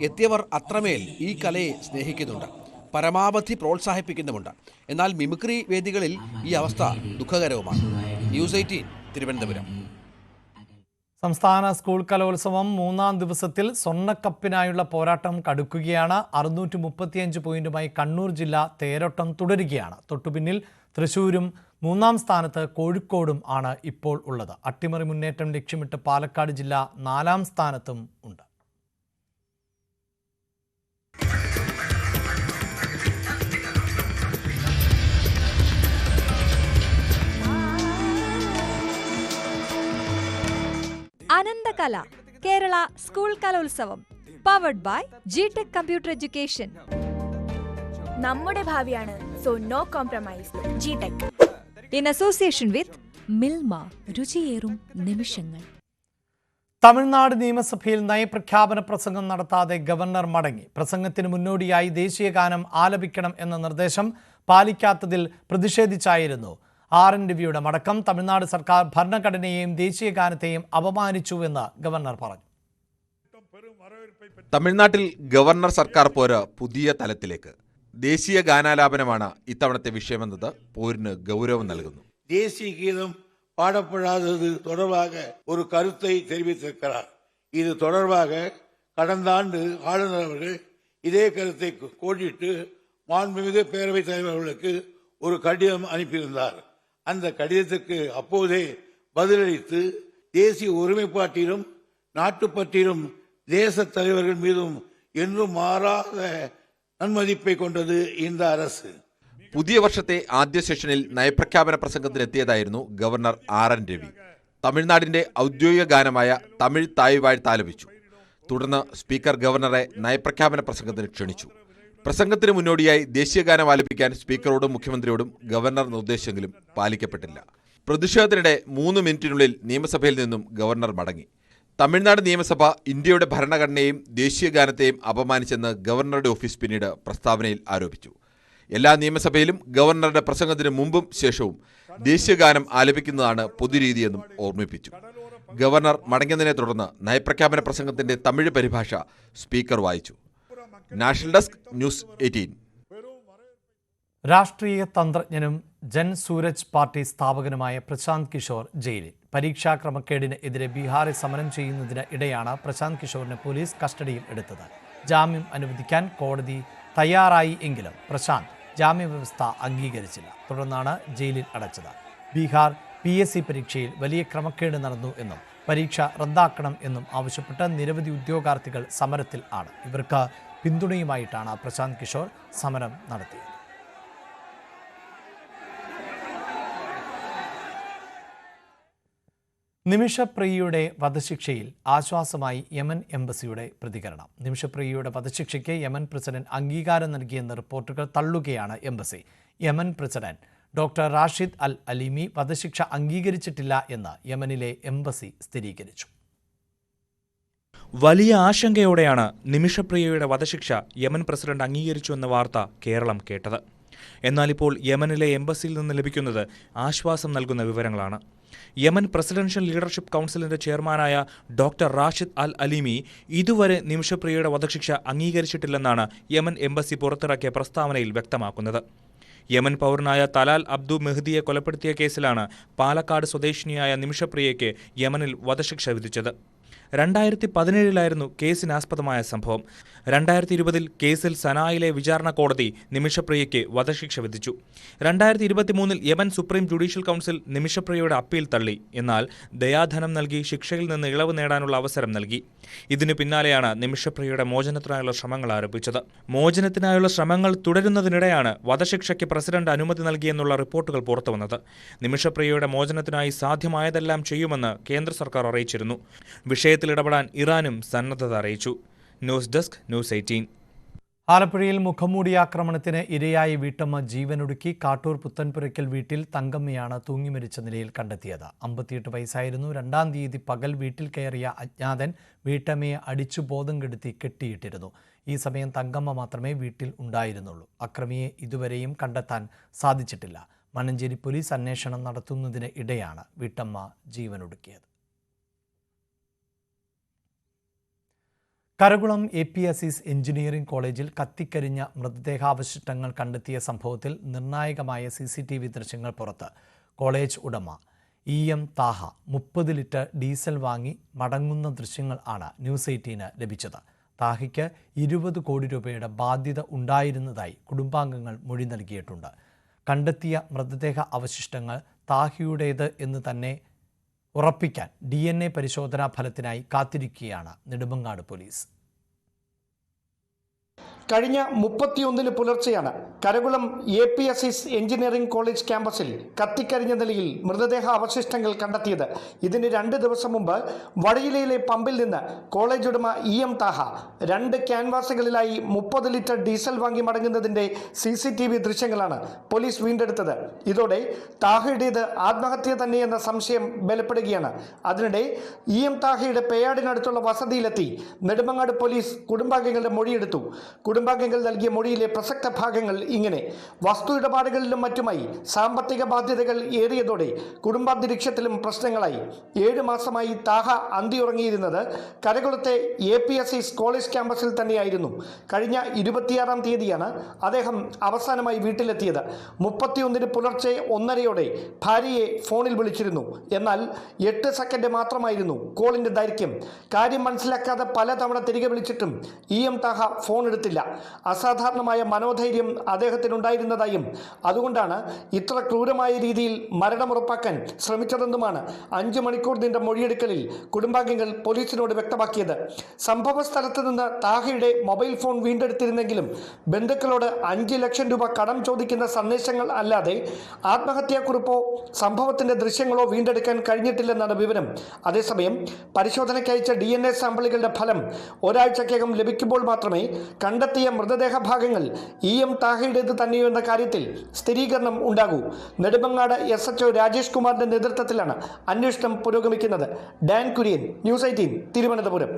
എത്തിയവർ അത്രമേൽ ഈ കലയെ സ്നേഹിക്കുന്നുണ്ട്, പരമാവധി പ്രോത്സാഹിപ്പിക്കുന്നുമുണ്ട്. എന്നാൽ മിമിക്രി വേദികളിൽ ഈ അവസ്ഥ ദുഃഖകരവുമാണ്. ന്യൂസ് 18 തിരുവനന്തപുരം. സംസ്ഥാന സ്കൂൾ കലോത്സവം 3ാം ദിവസത്തിൽ സ്വർണ്ണക്കപ്പിനായുള്ള പോരാട്ടം കടുക്കുകയാണ്. 635 പോയിന്റുമായി കണ്ണൂർ ജില്ല തേരോട്ടം തുടരുകയാണ്. തൊട്ടുപിന്നിൽ തൃശ്ശൂരും 3ാം സ്ഥാനത്ത് കോഴിക്കോടും ആണ് ഇപ്പോൾ ഉള്ളത്. അട്ടിമറി മുന്നേറ്റം ലക്ഷ്യമിട്ട് പാലക്കാട് ജില്ല 4ാം സ്ഥാനത്തും ഉണ്ട്. Ananthakala Kerala school Kalolsavam powered by GTech computer education. നമ്മുടെ ഭാവിയാണ്, so no compromise. GTech in association with Milma, രുചിയേറും നിമിഷങ്ങൾ. തമിഴ്നാട് നിയമസഭയിൽ നയപ്രഖ്യാപന പ്രസംഗം നടത്താതെ ഗവർണർ മടങ്ങി. പ്രസംഗത്തിന് മുന്നോടിയായി ദേശീയ ഗാനം ആലപിക്കണം എന്ന നിർദ്ദേശം പാലിക്കാത്തതിൽ പ്രതിഷേധിച്ചായിരുന്നു RN രവിയുടെ മടക്കം. തമിഴ്നാട് സർക്കാർ ഭരണഘടനയെയും ദേശീയ ഗാനത്തെയും അപമാനിച്ചുവെന്ന് ഗവർണർ പറഞ്ഞു. തമിഴ്നാട്ടിൽ ഗവർണർ സർക്കാർ പോര് പുതിയ തലത്തിലേക്ക്. ദേശീയ ഗാനാലാപനമാണ് ഇത്തവണത്തെ വിഷയമെന്നത് പോരിന് ഗൗരവം നൽകുന്നു. ദേശീയ ഗീതം பாடப்படாதது தொடர்பாக ஒரு கருத்தை தெரிவித்திருக்கிறார். இது தொடர்பாக கடந்த ஆண்டு ஆளுநர் அவர்கள் இதே கருத்தை கோடிட்டு மாண்புமிகு பேரவைத் தலைவர் அவர்களுக்கு ஒரு கடிதம் அனுப்பியிருந்தார். அந்த கடிதத்துக்கு அப்போதே பதிலளித்து தேசிய ஒருமைப்பாட்டிலும் நாட்டுப்பற்றிலும் தேச தலைவர்கள் மீதும் என்றும் மாறாத നന്മതിപ്പை കൊണ്ടത് இந்த அரசு. പുതിയ വർഷത്തെ ആദ്യ സെഷനിൽ നയപ്രഖ്യാപന പ്രസംഗത്തിനെത്തിയതായിരുന്നു ഗവർണർ RN രവി. തമിഴ്നാടിന്റെ ഔദ്യോഗിക ഗാനമായ തമിഴ് തായ് വാഴ്ത്ത് ആലപിച്ചു. തുടർന്ന് സ്പീക്കർ ഗവർണറെ നയപ്രഖ്യാപന പ്രസംഗത്തിന് ക്ഷണിച്ചു. പ്രസംഗത്തിന് മുന്നോടിയായി ദേശീയ ഗാനം ആലപിക്കാൻ സ്പീക്കറോടും മുഖ്യമന്ത്രിയോടും ഗവർണർ നിർദ്ദേശിച്ചെങ്കിലും പാലിക്കപ്പെട്ടില്ല. പ്രതിഷേധത്തിനിടെ 3 മിനിറ്റിനുള്ളിൽ നിയമസഭയിൽ നിന്നും ഗവർണർ മടങ്ങി. തമിഴ്നാട് നിയമസഭ ഇന്ത്യയുടെ ഭരണഘടനയെയും ദേശീയ ഗാനത്തെയും അപമാനിച്ചെന്ന് ഗവർണറുടെ ഓഫീസ് പിന്നീട് പ്രസ്താവനയിൽ ആരോപിച്ചു. എല്ലാ നിയമസഭയിലും ഗവർണറുടെ പ്രസംഗത്തിന് മുമ്പും ശേഷവും ദേശീയ ഗാനം ആലപിക്കുന്നതാണ് പൊതുരീതിയെന്നും ഓർമ്മിപ്പിച്ചു. ഗവർണർ മടങ്ങിയതിനെ തുടർന്ന് നയപ്രഖ്യാപന പ്രസംഗത്തിന്റെ തമിഴ് പരിഭാഷ സ്പീക്കർ വായിച്ചു. National desk news 18. രാഷ്ട്രീയ തന്ത്രജ്ഞനും ജൻ സൂരജ് പാർട്ടി സ്ഥാപകനുമായ പ്രശാന്ത് കിഷോർ ജയിലിൽ. പരീക്ഷാ ക്രമക്കേടിന് എതിരെ ബീഹാറിൽ സമരം ചെയ്യുന്നതിന് ഇടെയാണ് പ്രശാന്ത് കിഷോറിനെ പോലീസ് കസ്റ്റഡിയിൽ എടുത്തത്. ജാമ്യം അനുവദിക്കാൻ കോടതി തയ്യാറായി എങ്കിലും പ്രശാന്ത് ജാമ്യവ്യവസ്ഥ അംഗീകരിച്ചില്ല. തുടർന്നാണ് ജയിലിൽ അടച്ചത്. ബീഹാർ PSC പരീക്ഷയിൽ വലിയ ക്രമക്കേട് നടന്നു എന്നും പരീക്ഷ റദ്ദാക്കണം എന്നും ആവശ്യപ്പെട്ട് നിരവധി ഉദ്യോഗാർത്ഥികൾ സമരത്തിൽ ആണ്. ഇവർക്ക് പിന്തുണയുമായിട്ടാണ് പ്രശാന്ത് കിഷോർ സമരം നടത്തിയത്. നിമിഷപ്രിയയുടെ വധശിക്ഷയിൽ ആശ്വാസമായി യമൻ എംബസിയുടെ പ്രതികരണം. നിമിഷപ്രിയയുടെ വധശിക്ഷയ്ക്ക് യമൻ പ്രസിഡന്റ് അംഗീകാരം നൽകിയെന്ന റിപ്പോർട്ടുകൾ തള്ളുകയാണ് embassy. Yemen president doctor Rashid Al Alimi വധശിക്ഷ അംഗീകരിച്ചിട്ടില്ല എന്ന് യമനിലെ എംബസി സ്ഥിരീകരിച്ചു. വലിയ ആശങ്കയോടെയാണ് നിമിഷപ്രിയയുടെ വധശിക്ഷ യമൻ പ്രസിഡന്റ് അംഗീകരിച്ചു എന്ന വാർത്ത കേരളം കേട്ടത്. എന്നാൽ ഇപ്പോൾ യമനിലെ എംബസിയിൽ നിന്ന് ലഭിക്കുന്നത് ആശ്വാസം നൽകുന്ന വിവരങ്ങളാണ്. യമൻ പ്രസിഡൻഷ്യൽ ലീഡർഷിപ്പ് കൗൺസിലിന്റെ ചെയർമാനായ ഡോക്ടർ റാഷിദ് അൽ അലിമി ഇതുവരെ നിമിഷപ്രിയയുടെ വധശിക്ഷ അംഗീകരിച്ചിട്ടില്ലെന്നാണ് യമൻ എംബസി പുറത്തിറക്കിയ പ്രസ്താവനയിൽ വ്യക്തമാക്കുന്നത്. യമൻ പൗരനായ തലാൽ അബ്ദു മെഹ്ദിയെ കൊലപ്പെടുത്തിയ കേസിലാണ് പാലക്കാട് സ്വദേശിനിയായ നിമിഷപ്രിയയ്ക്ക് യമനിൽ വധശിക്ഷ വിധിച്ചത്. 2017 കേസിനാസ്പദമായ സംഭവം. 2020 കേസിൽ സനായിലെ വിചാരണ കോടതി നിമിഷപ്രിയയ്ക്ക് വധശിക്ഷ വിധിച്ചു. 2023 യമൻ സുപ്രീം ജുഡീഷ്യൽ കൗൺസിൽ നിമിഷപ്രിയയുടെ അപ്പീൽ തള്ളി. എന്നാൽ ദയാധനം നൽകി ശിക്ഷയിൽ നിന്ന് ഇളവ് നേടാനുള്ള അവസരം നൽകി. ഇതിനു പിന്നാലെയാണ് നിമിഷപ്രിയയുടെ മോചനത്തിനായുള്ള ശ്രമങ്ങൾ ആരംഭിച്ചത്. മോചനത്തിനായുള്ള ശ്രമങ്ങൾ തുടരുന്നതിനിടെയാണ് വധശിക്ഷയ്ക്ക് പ്രസിഡന്റ് അനുമതി നൽകിയെന്നുള്ള റിപ്പോർട്ടുകൾ പുറത്തുവന്നത്. നിമിഷപ്രിയയുടെ മോചനത്തിനായി സാധ്യമായതെല്ലാം ചെയ്യുമെന്ന് കേന്ദ്ര സർക്കാർ അറിയിച്ചിരുന്നു. വിഷയത്തിൽ ഇടപെടാൻ ഇറാനും സന്നദ്ധത അറിയിച്ചു. News desk news 18. ആലപ്പുഴയിൽ മുഖംമൂടി ആക്രമണത്തിന് ഇരയായി വീട്ടമ്മ ജീവനൊടുക്കി. കാട്ടൂർ പുത്തൻപുരയ്ക്കൽ വീട്ടിൽ തങ്കമ്മയാണ് തൂങ്ങിമരിച്ച നിലയിൽ കണ്ടെത്തിയത്. 58 വയസ്സായിരുന്നു. 2-ാം തീയതി പകൽ വീട്ടിൽ കയറിയ അജ്ഞാതൻ വീട്ടമ്മയെ അടിച്ചു ബോധം കെടുത്തി കെട്ടിയിട്ടിരുന്നു. ഈ സമയം തങ്കമ്മ മാത്രമേ വീട്ടിൽ ഉണ്ടായിരുന്നുള്ളൂ. അക്രമിയെ ഇതുവരെയും കണ്ടെത്താൻ സാധിച്ചിട്ടില്ല. മണ്ണഞ്ചേരി പോലീസ് അന്വേഷണം നടത്തുന്നതിന് ഇടെയാണ് വീട്ടമ്മ ജീവനൊടുക്കിയത്. കരകുളം APSES എഞ്ചിനീയറിംഗ് കോളേജിൽ കത്തിക്കരിഞ്ഞ മൃതദേഹാവശിഷ്ടങ്ങൾ കണ്ടെത്തിയ സംഭവത്തിൽ നിർണായകമായ CCTV ദൃശ്യങ്ങൾ പുറത്ത്. കോളേജ് ഉടമ EM താഹ 30 ലിറ്റർ ഡീസൽ വാങ്ങി മടങ്ങുന്ന ദൃശ്യങ്ങൾ ആണ് ന്യൂസ് 18 ലഭിച്ചത്. താഹയ്ക്ക് 20 കോടി രൂപയുടെ ബാധ്യത ഉണ്ടായിരുന്നതായി കുടുംബാംഗങ്ങൾ മൊഴി നൽകിയിട്ടുണ്ട്. കണ്ടെത്തിയ മൃതദേഹ അവശിഷ്ടങ്ങൾ താഹയുടേത് എന്ന് തന്നെ ഉറപ്പിക്കാൻ DNA പരിശോധനാ ഫലത്തിനായി കാത്തിരിക്കുകയാണ് നെടുമങ്ങാട് പോലീസ്. കഴിഞ്ഞ 31 പുലർച്ചെയാണ് കരകുളം APSES എഞ്ചിനീയറിംഗ് കോളേജ് ക്യാമ്പസിൽ കത്തിക്കരിഞ്ഞ നിലയിൽ മൃതദേഹ അവശിഷ്ടങ്ങൾ കണ്ടെത്തിയത്. ഇതിന് 2 ദിവസം മുമ്പ് വടയിലയിലെ പമ്പിൽ നിന്ന് കോളേജ് ഉടമ EM താഹ 2 ക്യാൻവാസുകളിലായി 30 ലിറ്റർ ഡീസൽ വാങ്ങി മടങ്ങുന്നതിന്റെ CCTV ദൃശ്യങ്ങളാണ് പോലീസ് വീണ്ടെടുത്തത്. ഇതോടെ താഹയുടേത് ആത്മഹത്യ തന്നെയെന്ന സംശയം ബലപ്പെടുകയാണ്. അതിനിടെ EM താഹയുടെ പേയാടിനടുത്തുള്ള വസതിയിലെത്തി നെടുമങ്ങാട് പോലീസ് കുടുംബാംഗങ്ങളുടെ മൊഴിയെടുത്തു. കുടുംബാംഗങ്ങൾ നൽകിയ മൊഴിയിലെ പ്രസക്ത ഭാഗങ്ങൾ ഇങ്ങനെ: വസ്തു ഇടപാടുകളിലും മറ്റുമായി സാമ്പത്തിക ബാധ്യതകൾ ഏറിയതോടെ കുടുംബാന്തരീക്ഷത്തിലും പ്രശ്നങ്ങളായി. 7 മാസമായി താഹ അന്തിയുറങ്ങിയിരുന്നത് കരകുളത്തെ APSES കോളേജ് ക്യാമ്പസിൽ തന്നെയായിരുന്നു. കഴിഞ്ഞ 26-ാം തീയതിയാണ് അദ്ദേഹം അവസാനമായി വീട്ടിലെത്തിയത്. 31 പുലർച്ചെ 1:30 ഭാര്യയെ ഫോണിൽ വിളിച്ചിരുന്നു. എന്നാൽ 8 സെക്കൻഡ് മാത്രമായിരുന്നു കോളിന്റെ ദൈർഘ്യം. കാര്യം മനസ്സിലാക്കാതെ പലതവണ തിരികെ വിളിച്ചിട്ടും EM താഹ ഫോൺ എടുത്തില്ല. അസാധാരണമായ മനോധൈര്യം അദ്ദേഹത്തിനുണ്ടായിരുന്നതായും അതുകൊണ്ടാണ് ഇത്ര ക്രൂരമായ രീതിയിൽ മരണമുറപ്പാക്കാൻ ശ്രമിച്ചതെന്നുമാണ് 5 മണിക്കൂർ നീണ്ട മൊഴിയെടുക്കലിൽ കുടുംബാംഗങ്ങൾ പോലീസിനോട് വ്യക്തമാക്കിയത്. സംഭവ സ്ഥലത്ത് നിന്ന് താഹയുടെ മൊബൈൽ ഫോൺ വീണ്ടെടുത്തിരുന്നെങ്കിലും ബന്ധുക്കളോട് 5 ലക്ഷം രൂപ കടം ചോദിക്കുന്ന സന്ദേശങ്ങൾ അല്ലാതെ ആത്മഹത്യാക്കുറിപ്പോ സംഭവത്തിന്റെ ദൃശ്യങ്ങളോ വീണ്ടെടുക്കാൻ കഴിഞ്ഞിട്ടില്ലെന്നാണ് വിവരം. അതേസമയം പരിശോധനയ്ക്കയച്ച DNA സാമ്പിളുകളുടെ ഫലം ഒരാഴ്ചക്കകം ലഭിക്കുമ്പോൾ മാത്രമേ കണ്ടെത്തിയ മൃതദേഹ ഭാഗങ്ങൾ EM താഹയുടേത് തന്നെയോ എന്ന കാര്യത്തിൽ സ്ഥിരീകരണം ഉണ്ടാകൂ. നെടുമങ്ങാട് SHO രാജേഷ് കുമാറിന്റെ നേതൃത്വത്തിലാണ് അന്വേഷണം പുരോഗമിക്കുന്നത്. ഡാൻ കുര്യൻ, ന്യൂസ് 18, തിരുവനന്തപുരം.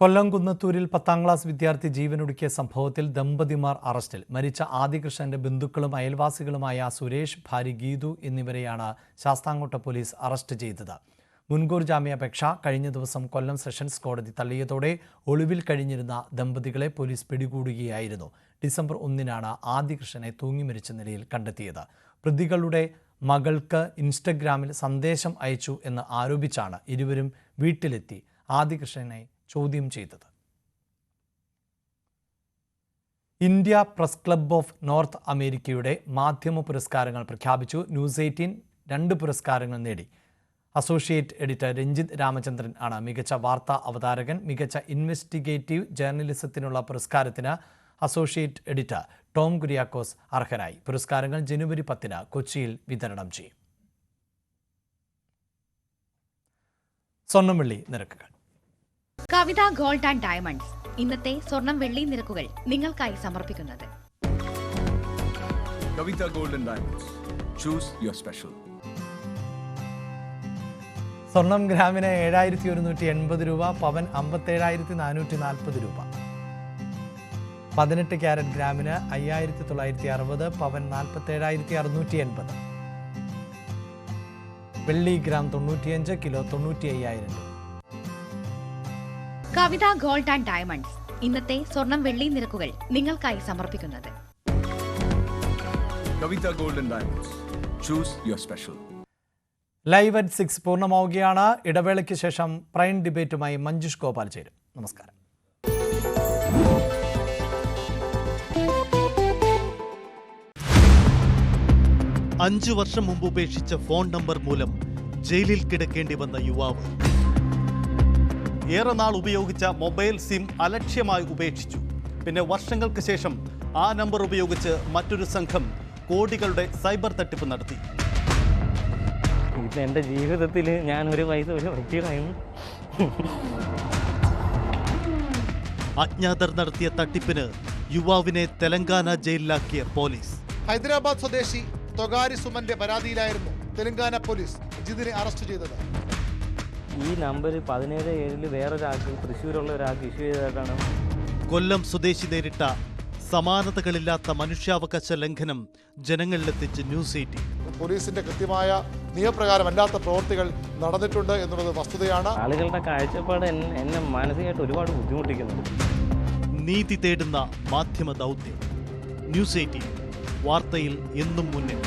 കൊല്ലം കുന്നത്തൂരിൽ 10ാം ക്ലാസ് വിദ്യാർത്ഥി ജീവനൊടുക്കിയ സംഭവത്തിൽ ദമ്പതിമാർ അറസ്റ്റിൽ. മരിച്ച ആദികൃഷ്ണന്റെ ബന്ധുക്കളും അയൽവാസികളുമായ സുരേഷ്, ഭാര്യ ഗീതു എന്നിവരെയാണ് ശാസ്താംകോട്ട പോലീസ് അറസ്റ്റ് ചെയ്തത്. മുൻകൂർ ജാമ്യാപേക്ഷ കഴിഞ്ഞ ദിവസം കൊല്ലം സെഷൻസ് കോടതി തള്ളിയതോടെ ഒളിവിൽ കഴിഞ്ഞിരുന്ന ദമ്പതികളെ പോലീസ് പിടികൂടുകയായിരുന്നു. ഡിസംബർ 1-നാണ് ആദികൃഷ്ണനെ തൂങ്ങിമരിച്ച നിലയിൽ കണ്ടെത്തിയത്. പ്രതികളുടെ മകൾക്ക് ഇൻസ്റ്റഗ്രാമിൽ സന്ദേശം അയച്ചു എന്ന് ആരോപിച്ചാണ് ഇരുവരും വീട്ടിലെത്തി ആദികൃഷ്ണനെ ചോദ്യം ചെയ്തത്. India press club of north അമേരിക്കയുടെ മാധ്യമ പുരസ്കാരങ്ങൾ പ്രഖ്യാപിച്ചു. ന്യൂസ് 18 2 പുരസ്കാരങ്ങൾ നേടി. അസോസിയേറ്റ് എഡിറ്റർ രഞ്ജിത്ത് രാമചന്ദ്രൻ ആണ് മികച്ച വാർത്താ അവതാരകൻ. മികച്ച ഇൻവെസ്റ്റിഗേറ്റീവ് ജേർണലിസത്തിനുള്ള പുരസ്കാരത്തിന് അസോസിയേറ്റ് എഡിറ്റർ ടോം കുര്യാക്കോസ് അർഹനായി. പുരസ്കാരങ്ങൾ ജനുവരി 10 കൊച്ചിയിൽ വിതരണം ചെയ്യും. സ്വർണം വെള്ളി നിരക്കുകൾ. കവിത ഗോൾഡ് ആൻഡ് ഡയമണ്ട്സ് ഇന്നത്തെ സ്വർണം വെള്ളി നിരക്കുകൾ നിങ്ങൾക്കായി സമർപ്പിക്കുന്നത് Kavitha gold and diamonds. Choose your special. സ്വർണം ഗ്രാമിന് 7180 രൂപ, പവൻ 57,440 രൂപ. 18 ക്യാരറ്റ് ഗ്രാമിന് 5960, പവൻ 47,680. വെള്ളി ഗ്രാം 95, കിലോ 95,000 രൂപ. കവിത ഗോൾഡ് ആൻഡ് ഡയമണ്ട്സ് ഇന്നത്തെ സ്വർണം വെള്ളി നിരക്കുകൾ നിങ്ങൾക്കായി സമർപ്പിക്കുന്നത് Kavitha gold and diamonds. Choose your special. Live at 6 പൂർണ്ണമാവുകയാണ്. ഇടവേളയ്ക്ക് ശേഷം പ്രൈം ഡിബേറ്റുമായി മഞ്ജുഷ് ഗോപാൽ ചേരും. നമസ്കാരം. അഞ്ചു വർഷം മുമ്പ് ഉപേക്ഷിച്ച ഫോൺ നമ്പർ മൂലം ജയിലിൽ കിടക്കേണ്ടി വന്ന യുവാവ്. ഏറെ നാൾ ഉപയോഗിച്ച മൊബൈൽ സിം അലക്ഷ്യമായി ഉപേക്ഷിച്ചു. പിന്നെ വർഷങ്ങൾക്ക് ശേഷം ആ നമ്പർ ഉപയോഗിച്ച് മറ്റൊരു സംഘം കോടികളുടെ സൈബർ തട്ടിപ്പ് നടത്തി. എൻ്റെ ജീവിതത്തിൽ ഞാൻ ഒരു പൈസ ഒരു വ്യക്തിയായിരുന്നു. അജ്ഞാതർ നടത്തിയ തട്ടിപ്പിന് യുവാവിനെ തെലങ്കാന ജയിലിലാക്കിയ പോലീസ്. ഹൈദരാബാദ് സ്വദേശി തൊഗാരി സുമന്റെ പരാതിയിലായിരുന്നു തെലങ്കാന പോലീസ് ജിതിനെ അറസ്റ്റ് ചെയ്തത്. ഈ നമ്പർ 17/7 വേറൊരാൾക്ക് തൃശ്ശൂരുള്ള ഒരാൾക്ക് ഇഷ്യൂ ചെയ്തതായിട്ടാണ്. കൊല്ലം സ്വദേശി നേരിട്ട സമാനതകളില്ലാത്ത മനുഷ്യാവകാശ ലംഘനം ജനങ്ങളിലെത്തിച്ച് ന്യൂസ് 18. പോലീസിന്റെ കൃത്യമായ നിയമപ്രകാരമല്ലാത്ത പ്രവൃത്തികൾ നടന്നിട്ടുണ്ട് എന്നുള്ളത് വസ്തുതയാണ്. ആളുകളുടെ കാഴ്ചപ്പാട് എന്നെ മാനസികമായിട്ട് ഒരുപാട് ബുദ്ധിമുട്ടിക്കുന്നുണ്ട്. നീതി തേടുന്ന മാധ്യമ ദൗത്യം. ന്യൂസ് 18 വാർത്തയിൽ എന്നും മുന്നിൽ.